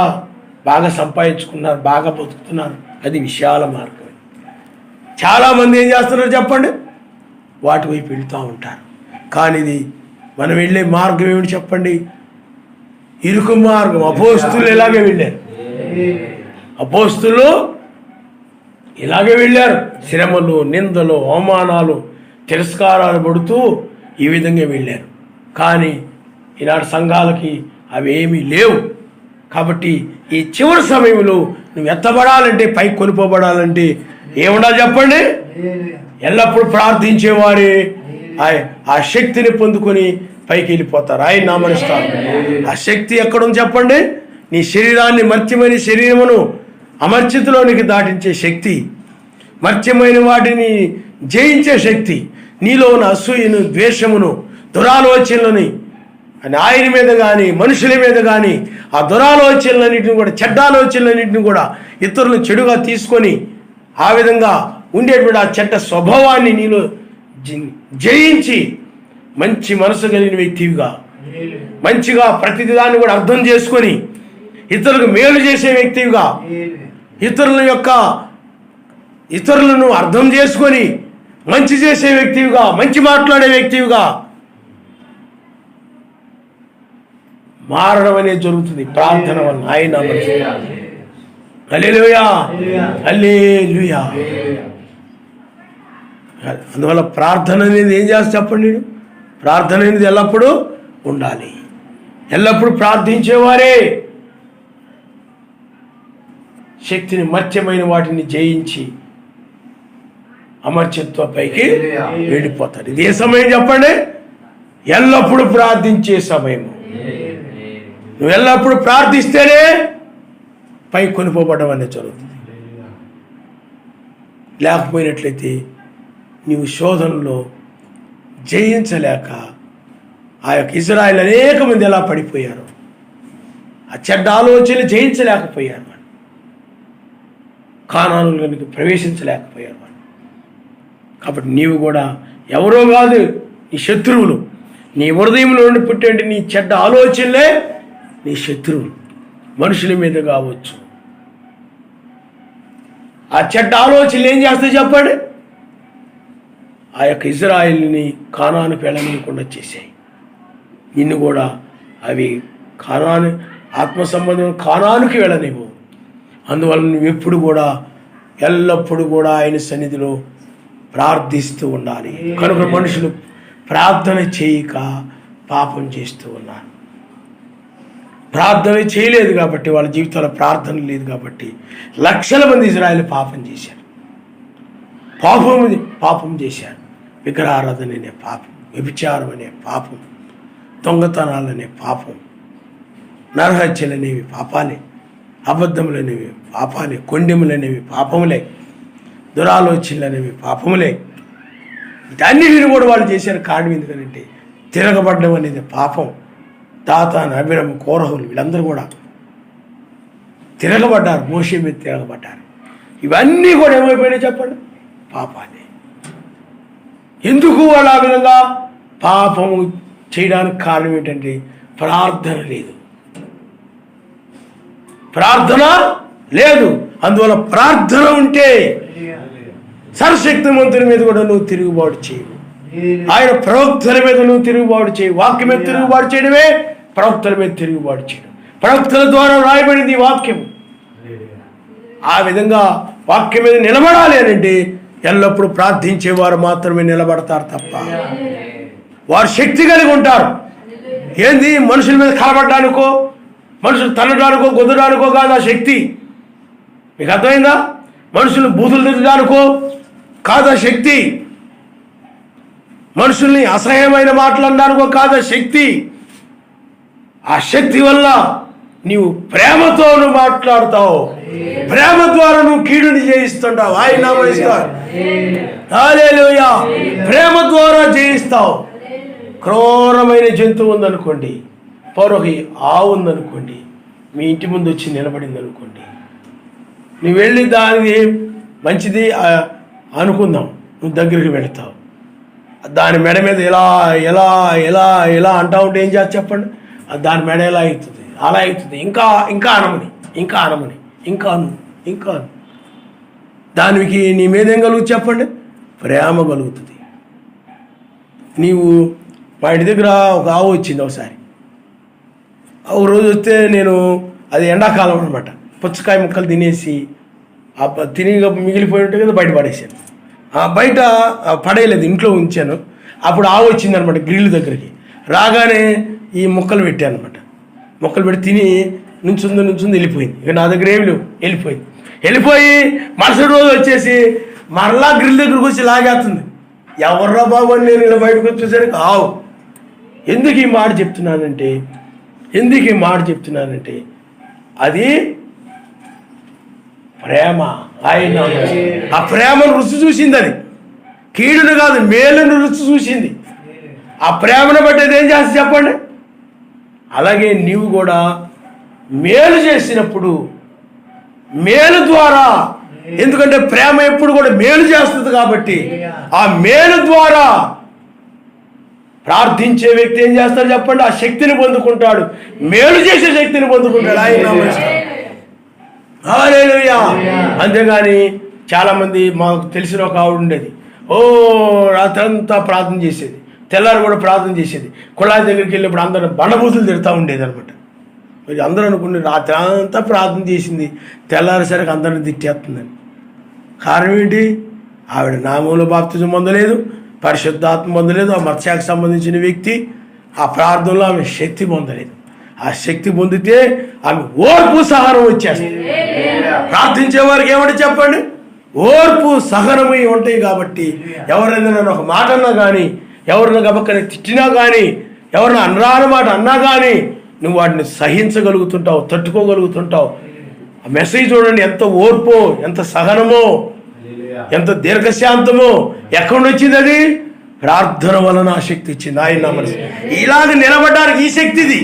బాగా సంపాదించుకున్నారు, బాగా బతుకుతున్నారు. అది విశాల మార్గం. చాలామంది ఏం చేస్తున్నారు చెప్పండి? వాటి వైపు వెళుతూ ఉంటారు. కానీ ఇది మనం వెళ్ళే మార్గం ఏమిటి చెప్పండి? ఇరుకు మార్గం. అపోస్తులు ఇలాగే వెళ్ళారు, అపోస్తులు ఇలాగే వెళ్ళారు. శ్రమలు, నిందలు, అవమానాలు, తిరస్కారాలు పడుతూ ఈ విధంగా వెళ్ళారు. కానీ ఈనాడు సంఘాలకి అవేమీ లేవు. కాబట్టి ఈ చివరి సమయంలో నువ్వు ఎత్తబడాలంటే, పైకి కొనుకోబడాలంటే ఏముండాలి చెప్పండి? ఎల్లప్పుడూ ప్రార్థించేవారే ఆ శక్తిని పొందుకొని పైకి వెళ్ళిపోతారు. ఆయన నామనిస్తారు. ఆ శక్తి ఎక్కడుంది చెప్పండి? నీ శరీరాన్ని, మర్త్యమైన శరీరమును అమర్చితలోనికి దాటించే శక్తి, మర్త్యమైన వాటిని జయించే శక్తి, నీలో ఉన్న అసూయను, ద్వేషమును, దురాలోచనలని ఆయన మీద కానీ మనుషుల మీద కానీ ఆ దురాలోచనలన్నింటిని కూడా, చెడ్డ ఆలోచనలన్నింటిని కూడా ఇతరులు చెడుగా తీసుకొని ఆ విధంగా ఉండేటువంటి ఆ చెడ్డ స్వభావాన్ని నీలో జయించి మంచి మనసు కలిగిన వ్యక్తివిగా, మంచిగా ప్రతిదాన్ని కూడా అర్థం చేసుకొని ఇతరులకు మేలు చేసే వ్యక్తివిగా, ఇతరులను అర్థం చేసుకొని మంచి చేసే వ్యక్తివిగా, మంచి మాట్లాడే వ్యక్తివిగా మారడం అనేది జరుగుతుంది ప్రార్థన వల్ల. ఆయన హల్లెలూయా, హల్లెలూయా. అందువల్ల ప్రార్థన అనేది ఏం చేస్తా చెప్పండి? ప్రార్థన అనేది ఎల్లప్పుడూ ఉండాలి. ఎల్లప్పుడూ ప్రార్థించేవారే శక్తిని, మర్త్యమైన వాటిని జయించి అమర్త్యత్వ పైకి వెళ్ళిపోతారు. ఇది ఏ సమయం చెప్పండి? ఎల్లప్పుడూ ప్రార్థించే సమయం. నువ్వు ఎల్లప్పుడూ ప్రార్థిస్తేనే పై కొనిపోబడడం అనేది జరుగుతుంది. లేకపోయినట్లయితే నీవు శోధనలో జయించలేక ఆ యొక్క ఇజ్రాయెల్ అనేక మంది ఎలా పడిపోయారు, ఆ చెడ్డ ఆలోచనలు జయించలేకపోయారు. కానానులోనికి ప్రవేశించలేకపోయారు వాళ్ళు. కాబట్టి నీవు కూడా ఎవరో కాదు, నీ శత్రువులు, నీ హృదయంలో నుండి పుట్టేంటి నీ చెడ్డ ఆలోచనలే నీ శత్రువులు. మనుషుల మీద కావచ్చు, ఆ చెడ్డ ఆలోచనలు ఏం చేస్తాయి చెప్పండి? ఆ యొక్క ఇజ్రాయిల్ని కానానుకు వెళ్ళనీయకుండా చేశాయి. నిన్ను కూడా అవి కానాను, ఆత్మ సంబంధం కానానుకి వెళ్ళనివ్వు. అందువల్ల నువ్వు ఎప్పుడు కూడా ఎల్లప్పుడూ కూడా ఆయన సన్నిధిలో ప్రార్థిస్తూ ఉండాలి. కనుక మనుషులు ప్రార్థన చేయక పాపం చేస్తూ ఉన్నారు. ప్రార్థన చేయలేదు కాబట్టి, వాళ్ళ జీవితంలో ప్రార్థన లేదు కాబట్టి లక్షల మంది ఇజ్రాయేల్ పాపం చేశారు. పాపం చేశారు. విగ్రహారాధన అనే పాపం, వ్యభిచారం అనే పాపం, దొంగతనాలనే పాపం, నరహత్యలు అనేవి పాపాలే, అబద్ధములు అనేవి పాపాలే, కొండెములు అనేవి పాపములే, దురాలోచనలు అనేవి పాపములే. వీటన్నిటిని కూడా వాళ్ళు చేశారు. కారణం ఎందుకంటే తిరగబడ్డం అనేది పాపం. దాతాను, అబీరము, కోరహులు వీళ్ళందరూ కూడా తిరగబడ్డారు, మోషే మీద తిరగబడ్డారు. ఇవన్నీ కూడా ఏమైపోయినాయి చెప్పండి? పాపాలే. ఎందుకు వాళ్ళు ఆ విధంగా పాపము చేయడానికి కారణం ఏంటంటే ప్రార్థన లేదు. ప్రార్థన లేదు. అందువల్ల ప్రార్థన ఉంటే సర్వశక్తిమంతుని మీద కూడా నువ్వు తిరుగుబాటు చేయవు. ఆయన ప్రవక్తల మీద నువ్వు తిరుగుబాటు చేయవు. వాక్యం మీద తిరుగుబాటు చేయడమే ప్రవక్తల మీద తిరుగుబాటు చేయడం. ప్రవక్తల ద్వారా రాయబడింది వాక్యం. ఆ విధంగా వాక్యం మీద నిలబడాలి అని అంటే ఎల్లప్పుడూ ప్రార్థించేవారు మాత్రమే నిలబడతారు తప్ప వారు శక్తి కలిగి ఉంటారు. ఏంది? మనుషుల మీద కలబడ్డానికో, మనుషులు తల్లడానికో, గుద్దడానికో కాదు ఆ శక్తి. మీకు అర్థమైందా? మనుషులు బూతులు తిట్టడానికో కాదు ఆ శక్తి. మనుషుల్ని అసహ్యమైన మాట్లాడడానికో కాదు ఆ శక్తి. ఆ శక్తి వల్ల నీవు ప్రేమతో నువ్వు మాట్లాడతావు. ప్రేమ ద్వారా నువ్వు కీడుని జయిస్తుంటావు. ఆయన హల్లెలూయా. ప్రేమ ద్వారా జయిస్తావు. క్రూరమైన జంతువు ఉందనుకోండి, పౌరహి ఆవు ఉందనుకోండి, మీ ఇంటి ముందు వచ్చి నిలబడింది అనుకోండి, నువ్వు వెళ్ళి దానికి మంచిది అనుకుందాం, నువ్వు దగ్గరికి వెళతావు. దాని మెడ మీద ఇలా ఎలా ఎలా ఎలా అంటా ఉంటే ఏం చేస్తా చెప్పండి? దాని మెడ ఎలా అవుతుంది, అలా అవుతుంది. ఇంకా ఇంకా అనమని, ఇంకా అనమని, ఇంకా అను, ఇంకా అను. దానికి నీ మీద ఏం కలుగుతుంది చెప్పండి? ప్రేమ కలుగుతుంది. నీవు మా ఇంటి దగ్గర ఒక ఆవు వచ్చింది ఒకసారి. ఒక రోజు వస్తే నేను, అది ఎండాకాలం అనమాట, పుచ్చకాయ ముక్కలు తినేసి తిని మిగిలిపోయి ఉంటే కదా బయట పడేసాను. బయట పడేయలేదు, ఇంట్లో ఉంచాను. అప్పుడు ఆవు వచ్చింది అనమాట గ్రిల్ దగ్గరికి. రాగానే ఈ ముక్కలు పెట్టాను అనమాట. ముక్కలు పెట్టి తిని నుంచుంది వెళ్ళిపోయింది. ఇక నా దగ్గర ఏమి లేవు, వెళ్ళిపోయి మరుసటి రోజు వచ్చేసి మరలా గ్రిల్ దగ్గరకు వచ్చి లాగేస్తుంది. ఎవర్రా బాబు అని నేను ఇలా బయటకు వచ్చేసరికి ఆవు. ఎందుకు ఈ మాట చెప్తున్నానంటే అది ప్రేమ. ఆయన ఆ ప్రేమను రుచి చూసింది. అది కీడును కాదు, మేలును రుచి చూసింది. ఆ ప్రేమను బట్టి అది ఏం చేస్తుంది చెప్పండి? అలాగే నీవు కూడా మేలు చేసినప్పుడు మేలు ద్వారా, ఎందుకంటే ప్రేమ ఎప్పుడు కూడా మేలు చేస్తుంది కాబట్టి ఆ మేలు ద్వారా ప్రార్థించే వ్యక్తి ఏం చేస్తాడు చెప్పండి? ఆ శక్తిని పొందుకుంటాడు, మేలు చేసే శక్తిని పొందుకుంటాడు. ఆయన హల్లెలూయా. అంతేగాని చాలామంది, మాకు తెలిసిన ఒక ఆవిడ ఉండేది, రాత్రంతా ప్రార్థన చేసేది, తెల్లారు కూడా ప్రార్థన చేసేది. కుళాయి దగ్గరికి వెళ్ళినప్పుడు అందరూ బండబూతులు తిడతా ఉండేది అనమాట. మరి అందరూ అనుకుని రాత్రి అంతా ప్రార్థన చేసింది, తెల్లారేసరికి అందరిని తిట్టేస్తుందని. కారణం ఏంటి? ఆవిడ నామంలో బాప్తిజం పొందలేదు, పరిశుద్ధాత్మ పొందలేదు. ఆ మత్స్యానికి సంబంధించిన వ్యక్తి ఆ ప్రార్థనలో ఆమె శక్తి పొందలేదు. ఆ శక్తి పొందితే ఆమె ఓర్పు సహనం వచ్చేస్తుంది. ప్రార్థించే వారికి ఏమంటే చెప్పండి? ఓర్పు సహనమై ఉంటాయి. కాబట్టి ఎవరైనా నన్ను ఒక మాట అన్నా కానీ, ఎవరిని గబక్కని తిట్టినా కానీ, ఎవరిని అనరాని మాట అన్నా కానీ నువ్వు వాటిని సహించగలుగుతుంటావు, తట్టుకోగలుగుతుంటావు. ఆ మెసేజ్ చూడండి, ఎంత ఓర్పో, ఎంత సహనమో, ఎంత దీర్ఘశాంతమో. ఎక్కడి వచ్చింది అది? ప్రార్థన వలన ఆ శక్తి ఇచ్చింది. ఆయన మనసు ఇలాగ నిలబడ్డానికి ఈ శక్తిది.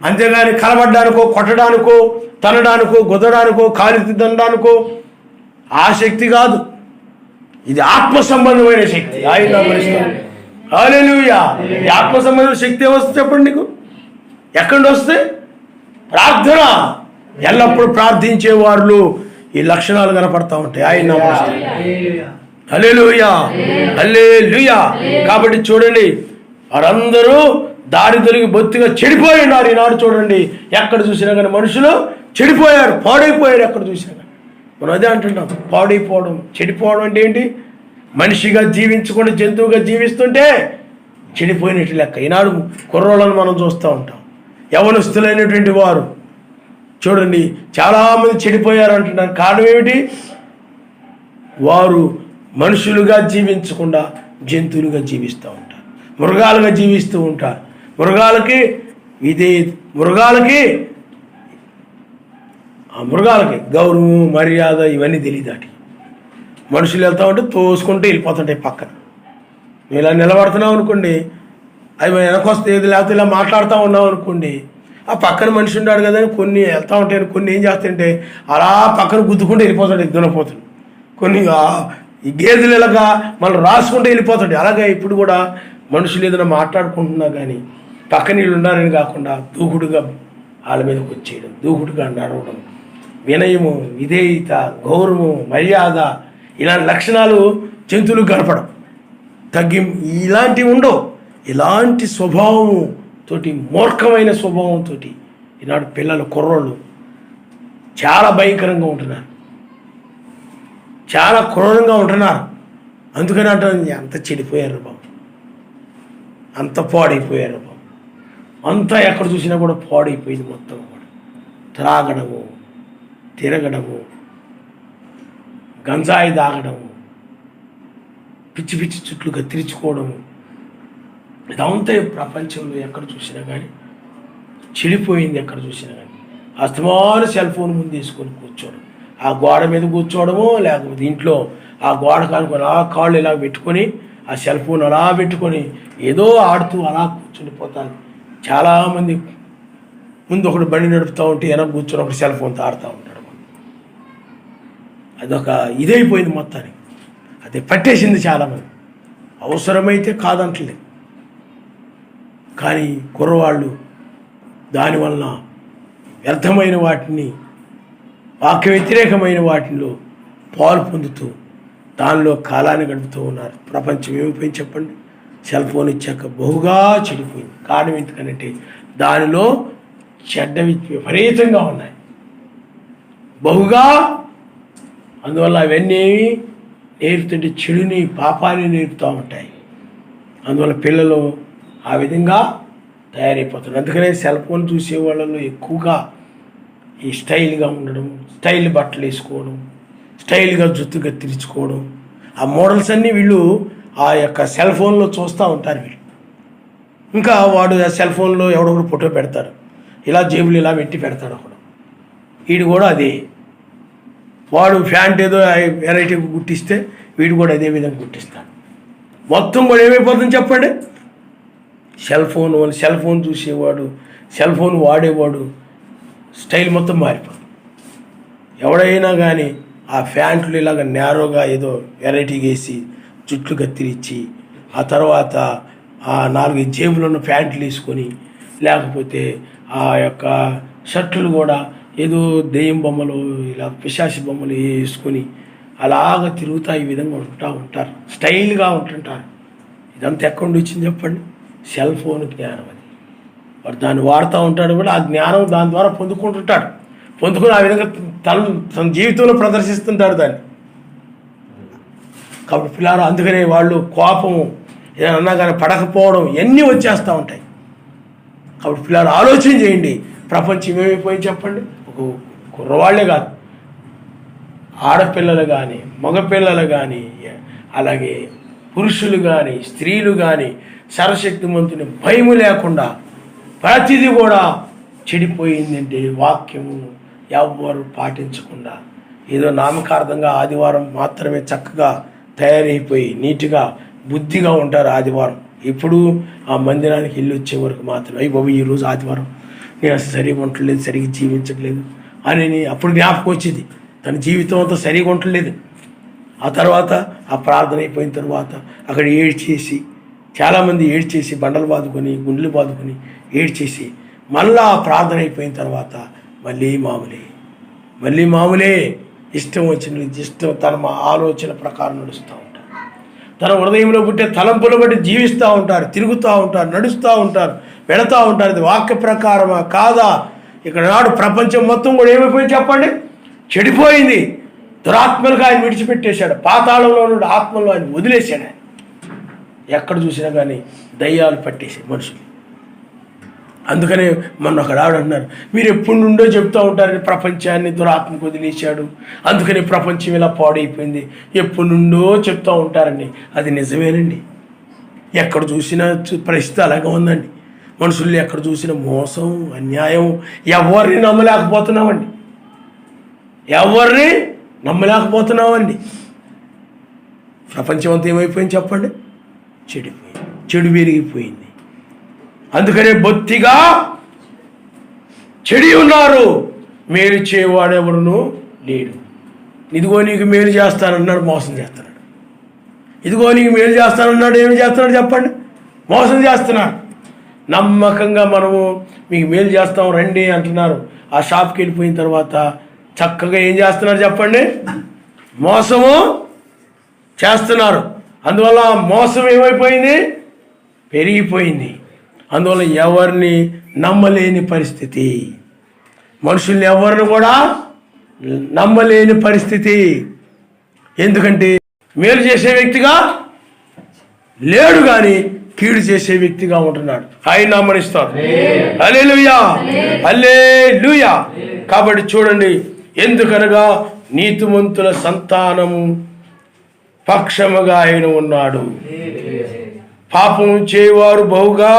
అంతేగాని కలబడ్డానికో, కొట్టడానికో, తనడానికో, గుద్దడానికో, కాలి దండానికో ఆ శక్తి కాదు. ఇది ఆత్మ సంబంధమైన శక్తి. హల్లెలూయా. ఈ ఆత్మ సంబంధమైన శక్తి ఏమొస్తుంది చెప్పండి నీకు? ఎక్కడి నుండి వస్తే? ప్రార్థన. ఎల్లప్పుడూ ప్రార్థించే వారిలో ఈ లక్షణాలు కనపడతా ఉంటాయి. హల్లెలూయా, హల్లెలూయా. కాబట్టి చూడండి, వారందరూ దారి తొలగి బొత్తిగా చెడిపోయి ఉన్నారు. ఈనాడు చూడండి, ఎక్కడ చూసినా కానీ మనుషులు చెడిపోయారు, పాడైపోయారు. ఎక్కడ చూసినా కానీ మనం అదే అంటున్నాం, పాడైపోవడం. చెడిపోవడం అంటే ఏంటి? మనిషిగా జీవించకుండా జంతువుగా జీవిస్తుంటే చెడిపోయినట్టు లెక్క. ఈనాడు కుర్రోళ్ళను మనం చూస్తూ ఉంటాం. యవనస్తులైనటువంటి వారు చూడండి చాలామంది చెడిపోయారు అంటున్నారు. కారణం ఏమిటి? వారు మనుషులుగా జీవించకుండా జంతువులుగా జీవిస్తూ ఉంటారు, మృగాలుగా జీవిస్తూ ఉంటారు. మృగాలకి గౌరవం, మర్యాద ఇవన్నీ తెలియదు. అటు మనుషులు వెళ్తూ ఉంటే తోసుకుంటూ వెళ్ళిపోతుంటాయి పక్కన. నువ్వు ఇలా నిలబడుతున్నావు అనుకోండి, అవి వెనకొస్తే ఏది లేకపోతే ఇలా మాట్లాడుతూ ఉన్నావు అనుకోండి, ఆ పక్కన మనిషి ఉన్నాడు కదా అని కొన్ని వెళ్తూ ఉంటాయి. కొన్ని ఏం చేస్తుంటే అలా పక్కన గుద్దుకుంటూ వెళ్ళిపోతాడు, దున్నపోతాడు. కొన్ని ఈ గేదెలు ఇలాగా మనం రాసుకుంటూ వెళ్ళిపోతాడు. అలాగే ఇప్పుడు కూడా మనుషులు ఏదైనా మాట్లాడుకుంటున్నా కానీ పక్కన వీళ్ళు ఉన్నారని కాకుండా దూకుడుగా వాళ్ళ మీదకి వచ్చేయడం, దూకుడుగా నడవడం, వినయము, విధేయత, గౌరవము, మర్యాద ఇలాంటి లక్షణాలు జంతువులకు కనపడం. ఇలాంటివి ఉండవు. ఇలాంటి స్వభావము తోటి, మూర్ఖమైన స్వభావంతో ఈనాడు పిల్లలు, కుర్రోళ్ళు చాలా భయంకరంగా ఉంటున్నారు, చాలా క్రూరంగా ఉంటున్నారు. అందుకని అంటారు, అంత చెడిపోయారు బాబు, అంత పాడైపోయారు బాబు. అంతా ఎక్కడ చూసినా కూడా పాడైపోయింది మొత్తం కూడా. త్రాగడము, తిరగడము, గంజాయి తాగడము, పిచ్చి పిచ్చి చుట్లు కత్తిరించుకోవడము, ఇదంతా ప్రపంచంలో ఎక్కడ చూసినా కానీ చెడిపోయింది. ఎక్కడ చూసినా కానీ అస్తమాను సెల్ ఫోన్ ముందు తీసుకొని కూర్చోవడం, ఆ గోడ మీద కూర్చోవడము, లేకపోతే ఇంట్లో ఆ గోడ కానుకొని అలా కాళ్ళు ఇలా పెట్టుకొని ఆ సెల్ ఫోన్ అలా పెట్టుకొని ఏదో ఆడుతూ అలా కూర్చుండిపోతాను. చాలామంది ముందు ఒకటి బండి నడుపుతూ ఉంటే వెనక కూర్చొని ఒకటి సెల్ ఫోన్తో ఆడుతూ ఉంటాడు. అదొక ఇదైపోయింది మొత్తానికి. అది పట్టేసింది చాలామంది. అవసరమైతే కాదంటలేదు, కానీ కుర్రవాళ్ళు దానివలన వ్యర్థమైన వాటిని, వాక్య వ్యతిరేకమైన వాటిలో పాలు పొందుతూ దానిలో కాలాన్ని గడుపుతూ ఉన్నారు. ప్రపంచం ఏమైపోయింది చెప్పండి? సెల్ ఫోన్ ఇచ్చాక బహుగా చెడిపోయింది. కారణం ఎందుకనంటే దానిలో చెడ్డవి విపరీతంగా ఉన్నాయి, బహుగా. అందువల్ల అవన్నీ నేర్పుతుంటే చెడుని, పాపాన్ని నేర్పుతూ ఉంటాయి. అందువల్ల పిల్లలు ఆ విధంగా తయారైపోతున్నారు. అందుకనే సెల్ ఫోన్ చూసే వాళ్ళలో ఎక్కువగా ఈ స్టైల్గా ఉండడం, స్టైల్ బట్టలు వేసుకోవడం, స్టైల్గా జుత్తు కత్తిరించుకోవడం, ఆ మోడల్స్ అన్నీ వీళ్ళు ఆ యొక్క సెల్ ఫోన్లో చూస్తూ ఉంటారు. వీళ్ళు ఇంకా వాడు ఆ సెల్ ఫోన్లో ఎవడొకడు ఫోటో పెడతాడు, ఇలా జేబులు ఇలా పెట్టి పెడతాడు ఒకడు. వీడు కూడా అదే, వాడు ప్యాంట్ ఏదో వెరైటీగా గుట్టిస్తే వీడు కూడా అదే విధంగా గుట్టిస్తాడు. మొత్తం కూడా ఏమైపోతుంది చెప్పండి? సెల్ ఫోన్ చూసేవాడు, సెల్ ఫోన్ వాడేవాడు స్టైల్ మొత్తం మారిపోతుంది. ఎవడైనా కానీ ఆ ప్యాంట్లు ఇలాగ నేరోగా ఏదో వెరైటీగా వేసి జుట్లు కత్తిరించి ఆ తర్వాత ఆ 4 జేబులు ఉన్న ప్యాంట్లు వేసుకొని, లేకపోతే ఆ యొక్క షర్టులు కూడా ఏదో దెయ్యం బొమ్మలు, ఇలా పిశాచి బొమ్మలు వేసుకొని అలాగ తిరుగుతా ఈ విధంగా ఉంటారు, స్టైల్గా ఉంటుంటారు. ఇదంతా ఎక్కడి నుంచి వచ్చింది చెప్పండి? సెల్ ఫోన్ జ్ఞానం. అది వాడు దాన్ని వాడుతూ ఉంటాడు కూడా, ఆ జ్ఞానం దాని ద్వారా పొందుకుంటుంటాడు. పొందుకుని ఆ విధంగా తన జీవితంలో ప్రదర్శిస్తుంటాడు దాన్ని. కాబట్టి పిల్లలు అందుకనే వాళ్ళు కోపము ఏదైనా అన్నా కానీ పడకపోవడం ఇవన్నీ వచ్చేస్తూ ఉంటాయి. కాబట్టి పిల్లలు ఆలోచన చేయండి, ప్రపంచం ఏమైపోయింది చెప్పండి? ఒక కుర్రవాళ్లే కాదు, ఆడపిల్లలు కానీ, మగపిల్లలు కానీ, అలాగే పురుషులు కానీ, స్త్రీలు కానీ సర్వశక్తిమంతుని భయము లేకుండా ప్రతిదీ కూడా చెడిపోయిందంటే వాక్యము ఎవ్వరు పాటించకుండా ఏదో నామకార్థంగా ఆదివారం మాత్రమే చక్కగా తయారైపోయి నీట్గా బుద్ధిగా ఉంటారు. ఆదివారం ఇప్పుడు ఆ మందిరానికి వెళ్ళి వచ్చే వరకు మాత్రమే, అయ్యి బాబు ఈరోజు ఆదివారం నేను అసలు సరిగా ఉండట్లేదు, సరిగ్గా జీవించట్లేదు అని అప్పుడు జ్ఞాపకం వచ్చింది. తన జీవితం అంతా సరిగా ఉండట్లేదు. ఆ తర్వాత ఆ ప్రార్థన అయిపోయిన తర్వాత అక్కడ ఏడ్చేసి, చాలామంది ఏడ్చేసి బండలు బాదుకొని గుండెలు బాదుకొని ఏడ్చేసి మళ్ళా ఆ ప్రార్థన అయిపోయిన తర్వాత మళ్ళీ మామూలే ఇష్టం తన ఆలోచన ప్రకారం నడుస్తూ ఉంటారు. తన హృదయంలో పుట్టే తలంపులు బట్టి జీవిస్తూ ఉంటారు, తిరుగుతూ ఉంటారు, నడుస్తూ ఉంటారు, వెళుతూ ఉంటారు. ఇది వాక్య ప్రకారమా కాదా? ఇక్కడ నాడు ప్రపంచం మొత్తం కూడా ఏమైపోయింది చెప్పండి? చెడిపోయింది. దురాత్మలకు ఆయన విడిచిపెట్టేశాడు. పాతాళంలో నుండి ఆత్మలో ఆయన వదిలేశాడు. ఆయన ఎక్కడ చూసినా కానీ దయ్యాలు పట్టేసాయి మనుషులు. అందుకనే మొన్న ఒక ఆవిడ అన్నారు, మీరు ఎప్పుడు నుండో చెప్తూ ఉంటారని ప్రపంచాన్ని దురాత్మకు వదిలేశాడు, అందుకని ప్రపంచం ఇలా పాడైపోయింది, ఎప్పుడు నుండో చెప్తూ ఉంటారండి. అది నిజమేనండి. ఎక్కడ చూసినా పరిస్థితి అలాగే ఉందండి. మనుషుల్ని ఎక్కడ చూసినా మోసం, అన్యాయం. ఎవరిని నమ్మలేకపోతున్నామండి. ప్రపంచం అంతా ఏమైపోయింది చెప్పండి? చెడిపోయింది, చెడు పెరిగిపోయింది. అందుకనే బొత్తిగా చెడి ఉన్నారు, మేలు చేయవాడెవరును లేడు. ఇదిగో నీకు మేలు చేస్తానన్నాడు, మోసం చేస్తున్నాడు. ఇదిగో నీకు మేలు చేస్తానన్నాడు, ఏమి చేస్తున్నాడు చెప్పండి? మోసం చేస్తున్నాడు. నమ్మకంగా మనము మీకు మేలు చేస్తాం రండి అంటున్నారు. ఆ షాప్కి వెళ్ళిపోయిన తర్వాత చక్కగా ఏం చేస్తున్నారు చెప్పండి? మోసము చేస్తున్నారు. అందువల్ల మోసం ఏమైపోయింది? పెరిగిపోయింది. అందువల్ల ఎవరిని నమ్మలేని పరిస్థితి, మనుషుల్ని ఎవరిని కూడా నమ్మలేని పరిస్థితి. ఎందుకంటే మేలు చేసే వ్యక్తిగా లేడు, కానీ కీడు చేసే వ్యక్తిగా ఉంటున్నాడు. ఆయన నమ్మనిస్తాడు. హల్లెలూయా, హల్లెలూయా. కాబట్టి చూడండి, ఎందుకనగా నీతిమంతుల సంతానము పక్షముగా ఆయన ఉన్నాడు. పాపం చేయవారు బహుగా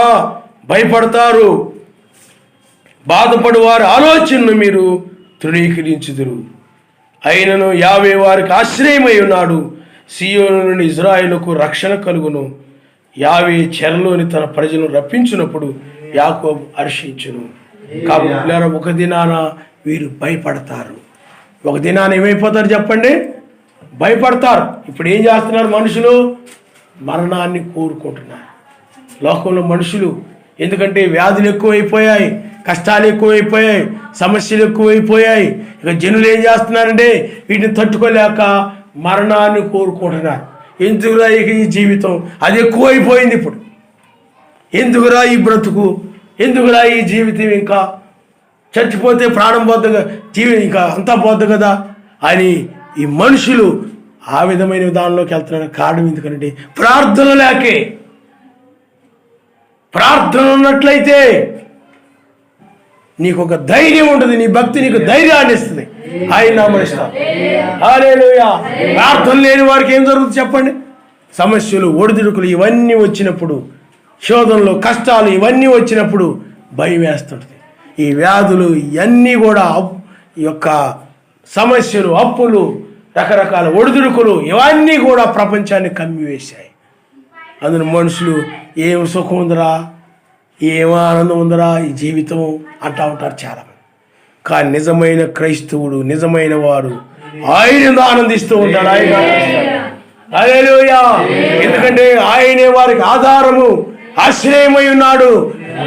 భయపడతారు, బాధపడు వారి ఆలోచనను మీరు తృణీకరించుదురు. అయినను యావే వారికి ఆశ్రయమై ఉన్నాడు. సియోను నుండి ఇజ్రాయేలుకు రక్షణ కలుగును. యావే చెరలోని తన ప్రజలను రప్పించినప్పుడు యాకోబు హర్షించును. కాబట్టి ఒక దినాన వీరు భయపడతారు. ఒక దినాన ఏమైపోతారు చెప్పండి? భయపడతారు. ఇప్పుడు ఏం చేస్తున్నారు మనుషులు? మరణాన్ని కోరుకుంటున్నారు లోకంలో మనుషులు. ఎందుకంటే వ్యాధులు ఎక్కువైపోయాయి, కష్టాలు ఎక్కువైపోయాయి, సమస్యలు ఎక్కువైపోయాయి. ఇక జనులు ఏం చేస్తున్నారంటే వీటిని తట్టుకోలేక మరణాన్ని కోరుకుంటున్నారు. ఎందుకురా ఇక ఈ జీవితం, అది ఎక్కువైపోయింది ఇప్పుడు. ఎందుకురా ఈ బ్రతుకు, ఎందుకురా ఈ జీవితం, ఇంకా చచ్చిపోతే ప్రాణం పోద్దు, ఇంకా అంతా పోద్దు కదా అని ఈ మనుషులు ఆ విధమైన విధానంలోకి వెళ్తున్నారు. కారణం ఎందుకంటే ప్రార్థన లేకే. ప్రార్థన ఉన్నట్లయితే నీకు ఒక ధైర్యం ఉంటుంది, నీ భక్తి నీకు ధైర్యాన్ని ఇస్తుంది. ఆయన నామనిస్తాం. హల్లెలూయా. ప్రార్థన లేని వారికి ఏం జరుగుతుంది చెప్పండి? సమస్యలు, ఒడిదుడుకులు ఇవన్నీ వచ్చినప్పుడు, శోధనలు, కష్టాలు ఇవన్నీ వచ్చినప్పుడు భయం వేస్తుంటుంది. ఈ వ్యాధులు ఇవన్నీ కూడా, ఈ యొక్క సమస్యలు, అప్పులు, రకరకాల ఒడిదుడుకులు ఇవన్నీ కూడా ప్రపంచాన్ని కమ్మివేశాయి. అందులో మనుషులు ఏం సుఖం ఉందిరా, ఏం ఆనందం ఉందిరా ఈ జీవితం అంటూ ఉంటారు చాలామంది. కానీ నిజమైన క్రైస్తవుడు, నిజమైన వారు ఆయన ఆనందిస్తూ ఉంటాడు. ఆయన హల్లెలూయా. ఎందుకంటే ఆయనే వారికి ఆధారము, ఆశ్రయమై ఉన్నాడు.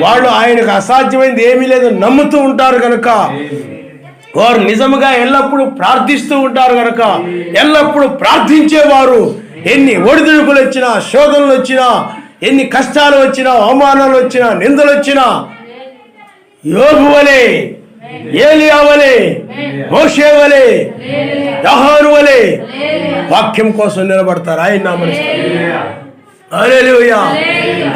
వాళ్ళు ఆయనకు అసాధ్యమైనది ఏమీ లేదు నమ్ముతూ ఉంటారు కనుక వారు నిజముగా ఎల్లప్పుడూ ప్రార్థిస్తూ ఉంటారు కనుక ఎల్లప్పుడూ ప్రార్థించేవారు. ఎన్ని ఒడిదుడుకులు వచ్చినా, శోధనలు వచ్చినా, ఎన్ని కష్టాలు వచ్చినా, అవమానాలు వచ్చినా, నిందలు వచ్చినా యోబు వలె, ఏలియా వలె, మోషే వలె, యోహాను వలె వాక్యం కోసం నిలబడతారు. ఆయన నామనిస్తారు. హల్లెలూయా,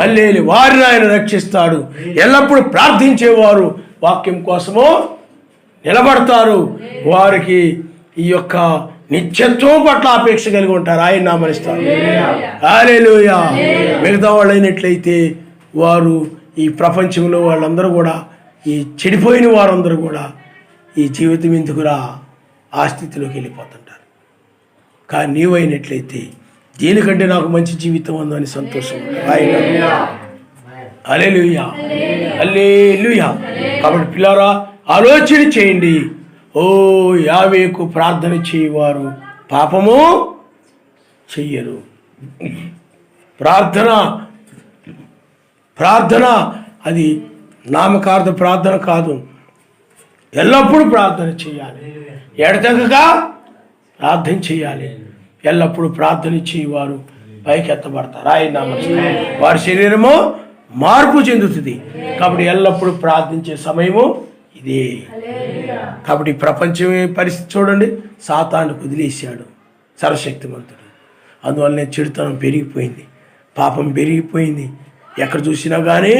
హల్లెలూయా. వారిని ఆయన రక్షిస్తాడు. ఎల్లప్పుడూ ప్రార్థించేవారు వాక్యం కోసము నిలబడతారు. వారికి ఈ యొక్క నిత్యత్వం పట్ల అపేక్ష కలిగి ఉంటారు. ఆయన నామనిస్తారు. హల్లెలూయా. మిగతా వాళ్ళు అయినట్లయితే వారు ఈ ప్రపంచంలో వాళ్ళందరూ కూడా, ఈ చెడిపోయిన వారందరూ కూడా ఈ జీవితం ఎందుకురా ఆ స్థితిలోకి వెళ్ళిపోతుంటారు. కానీ నీవైనట్లయితే దీనికంటే నాకు మంచి జీవితం ఉందని సంతోషం. ఆయన హల్లెలూయా, హల్లెలూయా. కాబట్టి పిల్లారా ఆలోచన చేయండి. ఓ యావేకు ప్రార్థన చేయవారు పాపము చెయ్యరు. ప్రార్థన అది నామకార్థ ప్రార్థన కాదు, ఎల్లప్పుడూ ప్రార్థన చేయాలి. ఎడతెగక ప్రార్థన చేయాలి. ఎల్లప్పుడూ ప్రార్థన చేయవారు పైకెత్తబడతారు. ఆయన వారి శరీరము మార్పు చెందుతుంది. కాబట్టి ఎల్లప్పుడూ ప్రార్థించే సమయము ఇదే. కాబట్టి ప్రపంచమే పరిస్థితి చూడండి, సాతాను వదిలేశాడు సర్వశక్తిమంతుడు. అందువల్లనే చెడుతనం పెరిగిపోయింది, పాపం పెరిగిపోయింది. ఎక్కడ చూసినా కానీ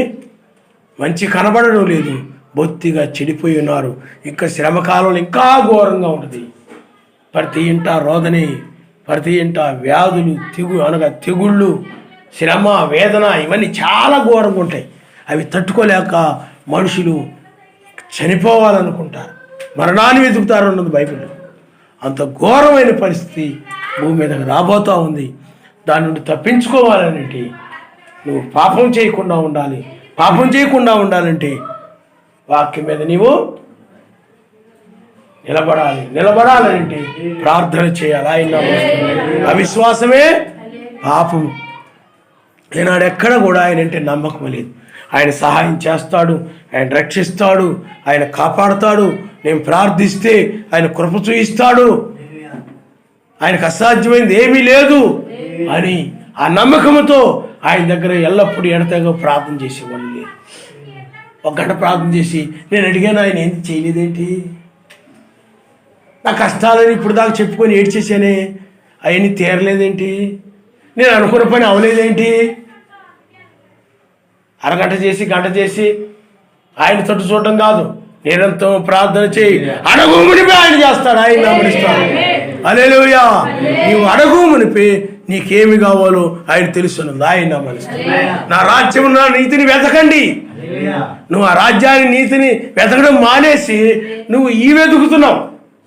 మంచి కనబడడం లేదు, బొత్తిగా చెడిపోయి ఉన్నారు. ఇంకా శ్రమకాలంలో ఇంకా ఘోరంగా ఉంటుంది. ప్రతి ఇంట రోదనే, ప్రతి ఇంట వ్యాధులు, తెగుళ్ళు, శ్రమ, వేదన ఇవన్నీ చాలా ఘోరంగా ఉంటాయి. అవి తట్టుకోలేక మనుషులు చనిపోవాలనుకుంటారు, మరణాన్ని వెతుకుతారు అన్నది బైబిల్లో. అంత ఘోరమైన పరిస్థితి భూమి మీదకి రాబోతూ ఉంది. దాని నుండి తప్పించుకోవాలనంటే నువ్వు పాపం చేయకుండా ఉండాలి. పాపం చేయకుండా ఉండాలంటే వాక్యం మీద నీవు నిలబడాలంటే ప్రార్థన చేయాలి. ఆయన అవిశ్వాసమే పాపం. ఈనాడు ఎక్కడ కూడా ఆయన అంటే నమ్మకం లేదు. ఆయన సహాయం చేస్తాడు, ఆయన రక్షిస్తాడు, ఆయన కాపాడుతాడు. నేను ప్రార్థిస్తే ఆయన కృప చూయిస్తాడు, ఆయనకు అసాధ్యమైంది ఏమీ లేదు అని ఆ నమ్మకంతో ఆయన దగ్గర ఎల్లప్పుడూ ఎడతెగ ప్రార్థన చేసేవాళ్ళు లేరు. ఒక గంట ప్రార్థన చేసి నేను అడిగాను, ఆయన ఏంటి చేయలేదేంటి? నా కష్టాలని ఇప్పుడు దాకా చెప్పుకొని ఏడ్చేసానే, అవన్నీ తీరలేదేంటి? నేను అనుకున్న పని అవలేదేంటి? అరగంట చేసి గంట చేసి ఆయన తట్టు చూడటం కాదు, నిరంతరం ప్రార్థన చేయి. అడుగు మునిపి ఆయన చేస్తాడు, ఆయన నమ్మనిస్తాడు. హల్లెలూయా. నీవు అడుగు మునిపి నీకేమి కావాలో ఆయన తెలుసున్నది, ఆయన నమ్మనిస్తాడు. నా రాజ్యం, నా నీతిని వెతకండి. నువ్వు ఆ రాజ్యాన్ని, నీతిని వెతకడం మానేసి నువ్వు ఈ వెతుకుతున్నావు.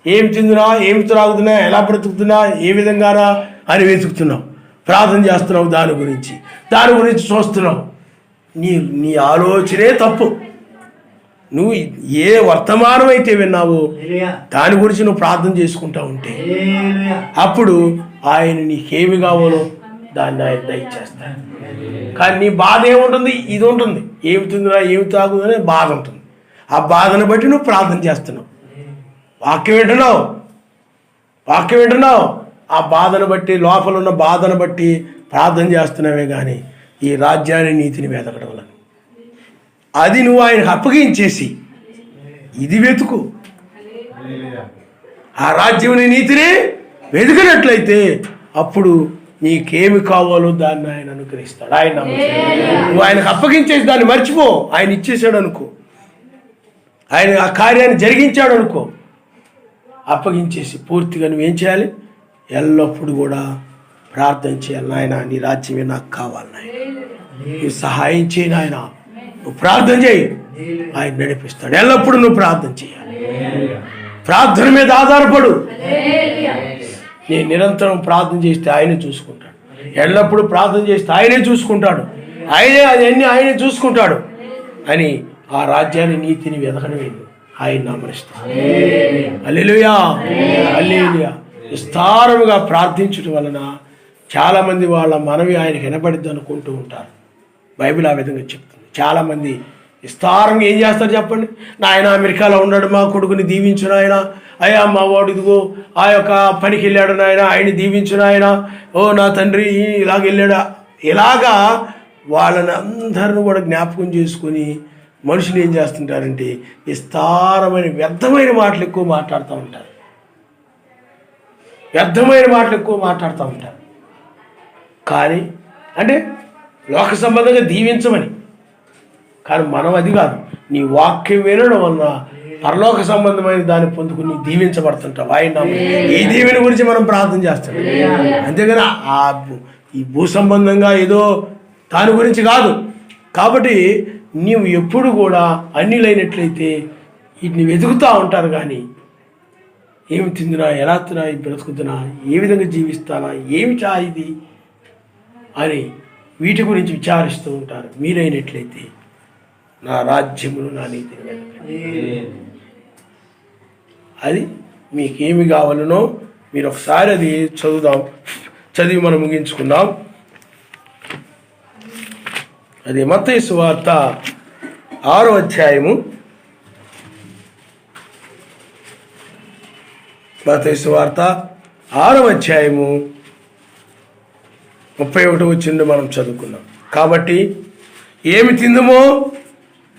ఏం తిందునా, ఏం త్రాగుతున్నా, ఎలా బ్రతుకుతున్నా, ఏ విధంగానా అని వెతుకుతున్నావు. ప్రార్థన చేస్తున్నావు, దాని గురించి చూస్తున్నావు. నీ ఆలోచనే తప్పు. నువ్వు ఏ వర్తమానం అయితే విన్నావో దాని గురించి నువ్వు ప్రార్థన చేసుకుంటా ఉంటే అప్పుడు ఆయన నీకేమి కావాలో దాన్ని ఆయన దయచేస్తాడు. కానీ నీ బాధ ఏముంటుంది? ఇది ఉంటుంది, ఏమి తిందిరా, ఏమి తాగుదనే బాధ ఉంటుంది. ఆ బాధను బట్టి నువ్వు ప్రార్థన చేస్తున్నావు, వాక్యం వింటున్నావు. ఆ బాధను బట్టి, లోపల ఉన్న బాధను బట్టి ప్రార్థన చేస్తున్నావే కానీ ఈ రాజ్యాన్ని, నీతిని వెతకడం వల్ల అది నువ్వు ఆయనకు అప్పగించేసి ఇది వెతుకు. ఆ రాజ్యాన్ని, నీతిని వెతికినట్లయితే అప్పుడు నీకేమి కావాలో దాన్ని ఆయన అనుగ్రహిస్తాడు. ఆయన నువ్వు ఆయనకు అప్పగించేసి దాన్ని మర్చిపో. ఆయన ఇచ్చేసాడు అనుకో, ఆయన ఆ కార్యాన్ని జరిగించాడు అనుకో, అప్పగించేసి పూర్తిగా నువ్వేం చేయాలి? ఎల్లప్పుడూ కూడా ప్రార్థన చేయాలి. నాయన నీ రాజ్యమే నాకు కావాలి, నాయన నీ సహాయం చేయి, నాయన నువ్వు ప్రార్థన చేయి, ఆయన నడిపిస్తాడు. ఎల్లప్పుడూ నువ్వు ప్రార్థన చేయాలి, ప్రార్థన మీద ఆధారపడు. నేను నిరంతరం ప్రార్థన చేస్తే ఆయనే చూసుకుంటాడు. ఎల్లప్పుడూ ప్రార్థన చేస్తే ఆయనే చూసుకుంటాడు. ఆయనే చూసుకుంటాడు అని ఆ రాజ్యాన్ని, నీతిని వెతకడం ఆయన నామనిస్తాడు. హల్లెలూయా, హల్లెలూయా. విస్తారముగా ప్రార్థించడం వలన చాలామంది వాళ్ళ మనవి ఆయనకు వినబడిద్ది అనుకుంటూ ఉంటారు. బైబిల్ ఆ విధంగా చెప్తుంది. చాలామంది విస్తారంగా ఏం చేస్తారు చెప్పండి? నాయన అమెరికాలో ఉన్నాడు, మా కొడుకుని దీవించు నాయన. అయ్యా మా వాడు ఇదిగో ఆ యొక్క పనికి వెళ్ళాడు నాయన, ఆయన్ని దీవించు నాయన. ఓ నా తండ్రి ఇలాగ వెళ్ళాడా. ఇలాగా వాళ్ళని అందరిని కూడా జ్ఞాపకం చేసుకొని మనుషులు ఏం చేస్తుంటారంటే విస్తారమైన వ్యర్థమైన మాటలు ఎక్కువ మాట్లాడుతూ ఉంటారు. కానీ అంటే లోక సంబంధంగా దీవించమని, కానీ మనం అది కాదు. నీ వాక్యం వినడం వలన పరలోక సంబంధమైన దాన్ని పొందుకుని దీవించబడుతుంటావు. ఆయన ఈ దీవెని గురించి మనం ప్రార్థన చేస్తాం. అంతేగాని ఈ భూ సంబంధంగా ఏదో దాని గురించి కాదు. కాబట్టి నీవు ఎప్పుడు కూడా అన్యులైనట్లయితే వీటిని వెతుకుతూ ఉంటారు. కానీ ఏమి తిందినా, ఎలా తిన్నా, బ్రతుకుతున్నా, ఏ విధంగా జీవిస్తానా, ఏమిటా ఇది అని వీటి గురించి విచారిస్తూ ఉంటారు. మీరైనట్లయితే నా రాజ్యమును నా నీతిని వెతకండి. అది మీకేమి కావాలనో మీరు ఒకసారి అది చదివి మనం ముగించుకుందాం. అది మత్తయి సువార్త 6వ అధ్యాయము, మత్తయి సువార్త 6వ అధ్యాయము 31 వచ్చింది మనం చదువుకున్నాం. కాబట్టి ఏమి తిందుమో,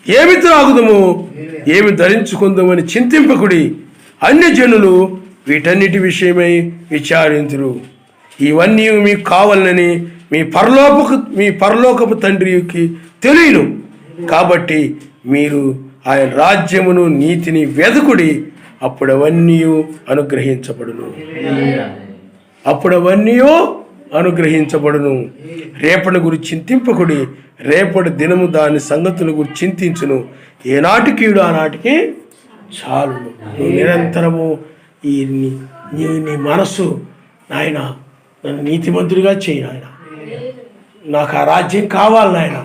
ఏమి త్రాగుదమో, ఏమి ధరించుకుందామని చింతింపకుడి, అన్ని జనులు వీటన్నిటి విషయమై విచారింతురు. ఇవన్నీ మీకు కావాలని మీ పరలోకపు తండ్రికి తెలియను. కాబట్టి మీరు ఆయన రాజ్యమును నీతిని వెదకుడి, అప్పుడు అవన్నీ అనుగ్రహించబడును. రేపటి గురించి చింతింపకుడి, రేపటి దినము దాని సంగతుల గురించి చింతించును. ఏనాటి కీడు ఆనాటికి చాలును. నువ్వు నిరంతరము నీ మనస్సు, నాయన నన్ను నీతిమంతుడిగా చేయి నాయన, నాకు ఆ రాజ్యం కావాలి నాయన,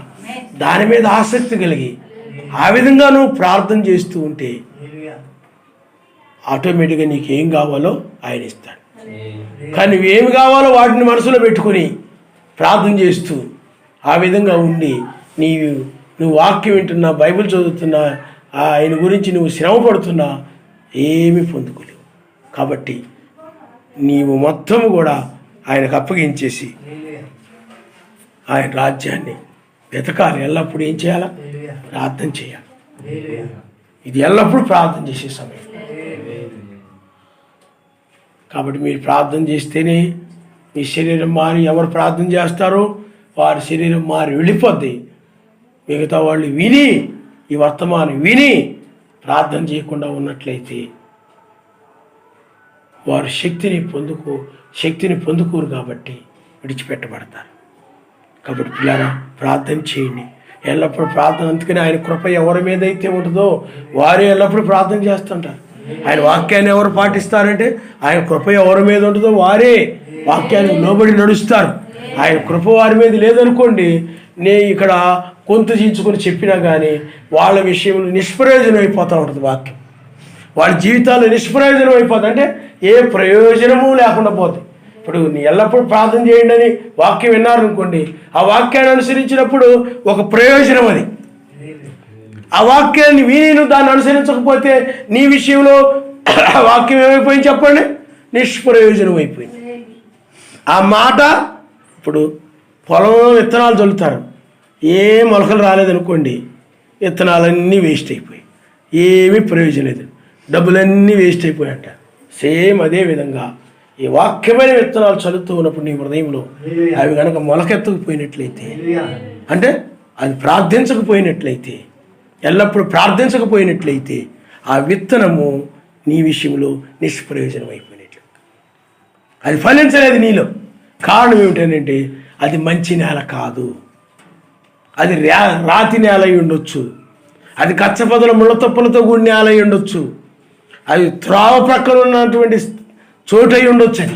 దాని మీద ఆసక్తి కలిగి ఆ విధంగా నువ్వు ప్రార్థన చేస్తూ ఉంటే ఆటోమేటిక్గా నీకేం కావాలో ఆయన ఇస్తాడు. కానీ నువ్వేమి కావాలో వాటిని మనసులో పెట్టుకుని ప్రార్థన చేస్తూ ఆ విధంగా ఉండి నువ్వు వాక్యం వింటున్నా, బైబిల్ చదువుతున్నా, ఆయన గురించి నువ్వు శ్రమ పడుతున్నా ఏమీ పొందుకోలేవు. కాబట్టి నీవు మొత్తం కూడా ఆయనకు అప్పగించేసి ఆయన రాజ్యాన్ని వెతకాలి. ఎల్లప్పుడూ ఏం చేయాలా? ప్రార్థన చేయాలి. ఇది ఎల్లప్పుడూ ప్రార్థన చేసే సమయం. కాబట్టి మీరు ప్రార్థన చేస్తేనే మీ శరీరం మారి, ఎవరు ప్రార్థన చేస్తారో వారి శరీరం మారి వెళ్ళిపోద్ది. మిగతా వాళ్ళు విని, ఈ వర్తమానం విని ప్రార్థన చేయకుండా ఉన్నట్లయితే వారు శక్తిని పొందుకోరు కాబట్టి విడిచిపెట్టబడతారు. కాబట్టి పిల్లరా, ప్రార్థన చేయండి. ఎల్లప్పుడూ ప్రార్థన. అందుకని ఆయన కృప ఎవరి మీద అయితే ఉంటుందో వారే ఎల్లప్పుడూ ప్రార్థన చేస్తుంటారు. ఆయన వాక్యాన్ని ఎవరు పాటిస్తారంటే ఆయన కృప ఎవరి మీద ఉంటుందో వారే వాక్యాన్ని లోబడి నడుస్తారు. ఆయన కృప వారి మీద లేదనుకోండి, ఇక్కడ కొంత చించుకొని చెప్పినా కానీ వాళ్ళ విషయంలో నిష్ప్రయోజనం అయిపోతూ ఉంటుంది. వాక్యం వాళ్ళ జీవితాల్లో నిష్ప్రయోజనం అయిపోతుంది. అంటే ఏ ప్రయోజనము లేకుండా పోతుంది. ఇప్పుడు ఎల్లప్పుడూ ప్రార్థన చేయండి అని వాక్యం విన్నారనుకోండి, ఆ వాక్యాన్ని అనుసరించినప్పుడు ఒక ప్రయోజనం అది. ఆ వాక్యాన్ని విని దాన్ని అనుసరించకపోతే నీ విషయంలో వాక్యం ఏమైపోయింది చెప్పండి? నిష్ప్రయోజనం అయిపోయింది. ఆ మాట, ఇప్పుడు పొలంలో విత్తనాలు చల్లుతారు, ఏ మొలకలు రాలేదనుకోండి, విత్తనాలన్నీ వేస్ట్ అయిపోయి ఏమీ ప్రయోజనం లేదు, డబ్బులన్నీ వేస్ట్ అయిపోయాట. సేమ్ అదే విధంగా ఈ వాక్యమైన విత్తనాలు చల్లుతూ ఉన్నప్పుడు నీ హృదయంలో అవి కనుక మొలకెత్తకపోయినట్లయితే, అంటే అది ప్రార్థించకపోయినట్లయితే, ఎల్లప్పుడూ ప్రార్థించకపోయినట్లయితే ఆ విత్తనము నీ విషయంలో నిష్ప్రయోజనం అయిపోయినట్లు, అది ఫలించలేదు నీలో. కారణం ఏమిటంటే అది మంచి నేల కాదు, అది రాతి నేల అయి ఉండొచ్చు, అది కచ్చపదల ముళ్ళతప్పులతో కూడిన నేల అయి ఉండొచ్చు, అది త్రోవ ప్రక్కన ఉన్నటువంటి చోటు అయి ఉండొచ్చు. అది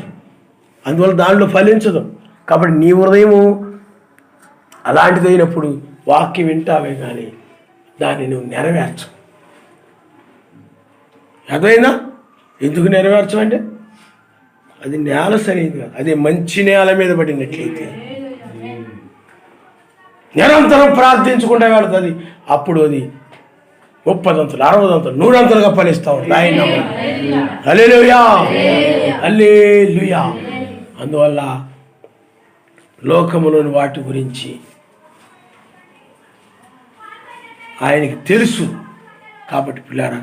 అందువల్ల దాంట్లో ఫలించదు. కాబట్టి నీ హృదయము అలాంటిదైనప్పుడు వాక్యం వింటావే కానీ దాన్ని నువ్వు నెరవేర్చవు. అదైనా ఎందుకు నెరవేర్చమంటే అది నేల సరైనది కాదు. అదే మంచి నేల మీద పడినట్లయితే నిరంతరం ప్రార్థించుకుంటూ వెళుతుంది. అప్పుడు అది 30 అంతలు, 60 అంతలు, 100 అంతలుగా ఫలిస్తూ ఉంటుంది. ఆయన హల్లెలూయా, హల్లెలూయా. అందువల్ల లోకములోని వాటి గురించి ఆయనకి తెలుసు. కాబట్టి పిల్లారా,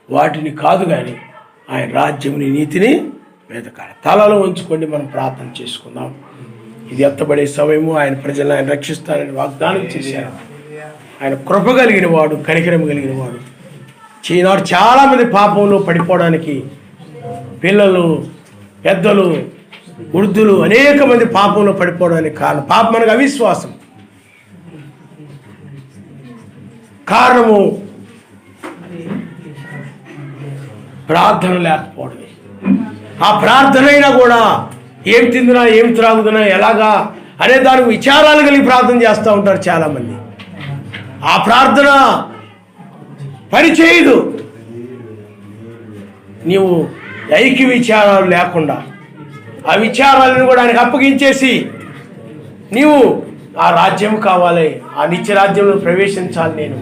వాటిని కాదు కానీ ఆయన రాజ్యముని, నీతిని వెతకాలి. తలలో ఉంచుకోండి, మనం ప్రార్థన చేసుకుందాం. ఇది ఎత్తబడే సమయము. ఆయన ప్రజలను ఆయన రక్షిస్తారని వాగ్దానం చేశారు. ఆయన కృప కలిగిన వాడు, కనికరం కలిగిన వాడు. ఈనాడు చాలామంది పాపంలో పడిపోవడానికి, పిల్లలు, పెద్దలు, వృద్ధులు అనేక మంది పాపంలో పడిపోవడానికి కారణం పాపం మనకు అవిశ్వాసం. కారణము ప్రార్థన లేకపోవడమే. ఆ ప్రార్థన అయినా కూడా ఏం తిందునా, ఏం త్రాగుతున్నా, ఎలాగా అనే దానికి విచారాలు కలిగి ప్రార్థన చేస్తూ ఉంటారు చాలామంది. ఆ ప్రార్థన పనిచేయదు నీవు ఐక్య విచారాలు లేకుండా. ఆ విచారాలను కూడా ఆయనకు అప్పగించేసి నీవు ఆ రాజ్యం కావాలి, ఆ నిత్య రాజ్యంలో ప్రవేశించాలి, నేను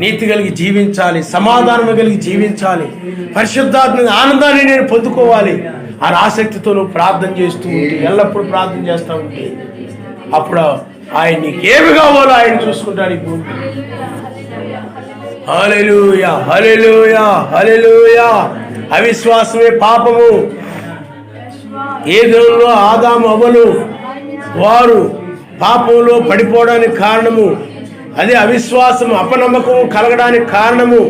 నీతి కలిగి జీవించాలి, సమాధానం కలిగి జీవించాలి, పరిశుద్ధాత్మ ఆనందాన్ని నేను పొందుకోవాలి అని ఆసక్తితో నువ్వు ప్రార్థన చేస్తూ ఉంటే, ఎల్లప్పుడూ ప్రార్థన చేస్తూ ఉంటే అప్పుడు ఆయన నీకేమి కావాలో ఆయన చూసుకుంటాడు ఈ భూమి. హల్లెలూయా, హల్లెలూయా, హల్లెలూయా. అవిశ్వాసమే పాపము. ఏ దినంలో ఆదాము అవ్వలు వారు పాపంలో పడిపోవడానికి కారణము అదే అవిశ్వాసం, అపనమ్మకం కలగడానికి కారణము.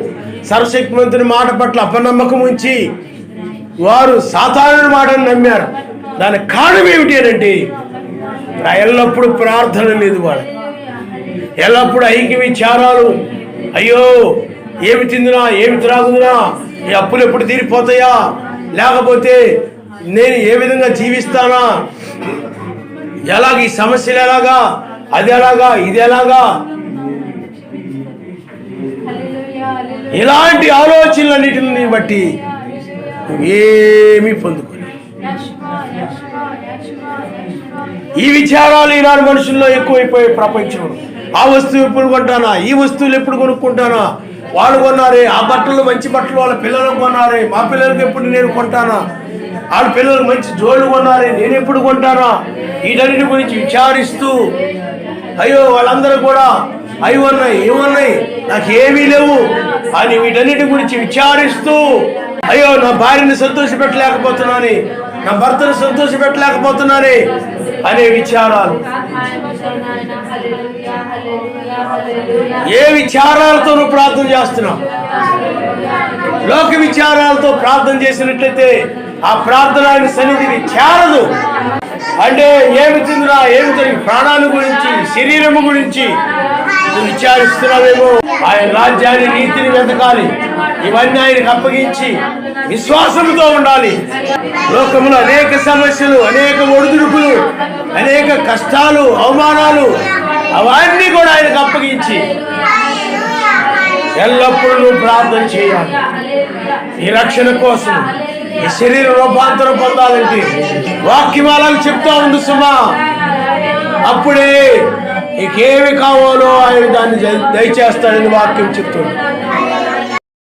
సర్వశక్తిమంతుని మాట పట్ల అపనమ్మకం ఉంచి వారు సాతానుని మాటను నమ్మారు. దానికి కారణం ఏమిటి అంటే ఎల్లప్పుడూ ప్రార్థన లేదు వాడు, ఎల్లప్పుడూ ఐక్య విచారాలు. అయ్యో ఏమి తిందునా, ఏమి త్రాగుదునా, ఈ అప్పులు ఎప్పుడు తీరిపోతాయా, లేకపోతే నేను ఏ విధంగా జీవిస్తానా, ఎలాగ ఈ సమస్యలు ఎలాగా, అది ఎలాగా, ఇది ఎలాగా, ఇలాంటి ఆలోచనలన్నిటిని బట్టి నువ్వేమీ పొందుకోలేదు. ఈ విచారాలు ఈనాడు మనుషుల్లో ఎక్కువైపోయే ప్రపంచంలో. ఆ వస్తువు ఎప్పుడు కొంటానా, ఈ వస్తువులు ఎప్పుడు కొనుక్కుంటానా, వాళ్ళు కొన్నారే ఆ బట్టలు, మంచి బట్టలు వాళ్ళ పిల్లలకు కొన్నారే, మా పిల్లలకు ఎప్పుడు నేను కొంటానా, వాళ్ళ పిల్లలకు మంచి జోళ్ళు కొన్నారే, నేను ఎప్పుడు కొంటానా, వీటన్నిటి గురించి విచారిస్తూ అయ్యో వాళ్ళందరూ కూడా అవి ఉన్నాయి, ఏమన్నాయి, నాకు ఏమీ లేవు అని వీటన్నిటి గురించి విచారిస్తూ అయ్యో నా భార్యని సంతోషపెట్టలేకపోతున్నాను, నా భర్తను సంతోషపెట్టలేకపోతున్నాను అనే విచారాలు. ఏ విచారాలతో నువ్వు ప్రార్థన చేస్తున్నావు? లోక విచారాలతో ప్రార్థన చేసినట్లయితే ఆ ప్రార్థన ఆయన సన్నిధిని చేరదు. అంటే ఏమి తిందిరా, ఏమి తిరిగి ప్రాణాన్ని గురించి, శరీరము గురించి నువ్వు విచారిస్తున్నావేమో. ఆయన రాజ్యాన్ని, నీతిని వెతకాలి, ఇవన్నీ ఆయనకు అప్పగించి విశ్వాసంతో ఉండాలి. లోకంలో అనేక సమస్యలు, అనేక ఒడిదుడుకులు, అనేక కష్టాలు, అవమానాలు అవన్నీ కూడా ఆయనకు అప్పగించి ఎల్లప్పుడూ నువ్వు ప్రార్థన చేయాలి. ఈ రక్షణ కోసం, ఈ శరీర రూపాంతరం పొందాలంటే వాక్యమాలను చెప్తా ఉంది సుమా. అప్పుడే నీకేమి కావాలో ఆయన దాన్ని దయచేస్తాడని వాక్యం చెప్తుంది.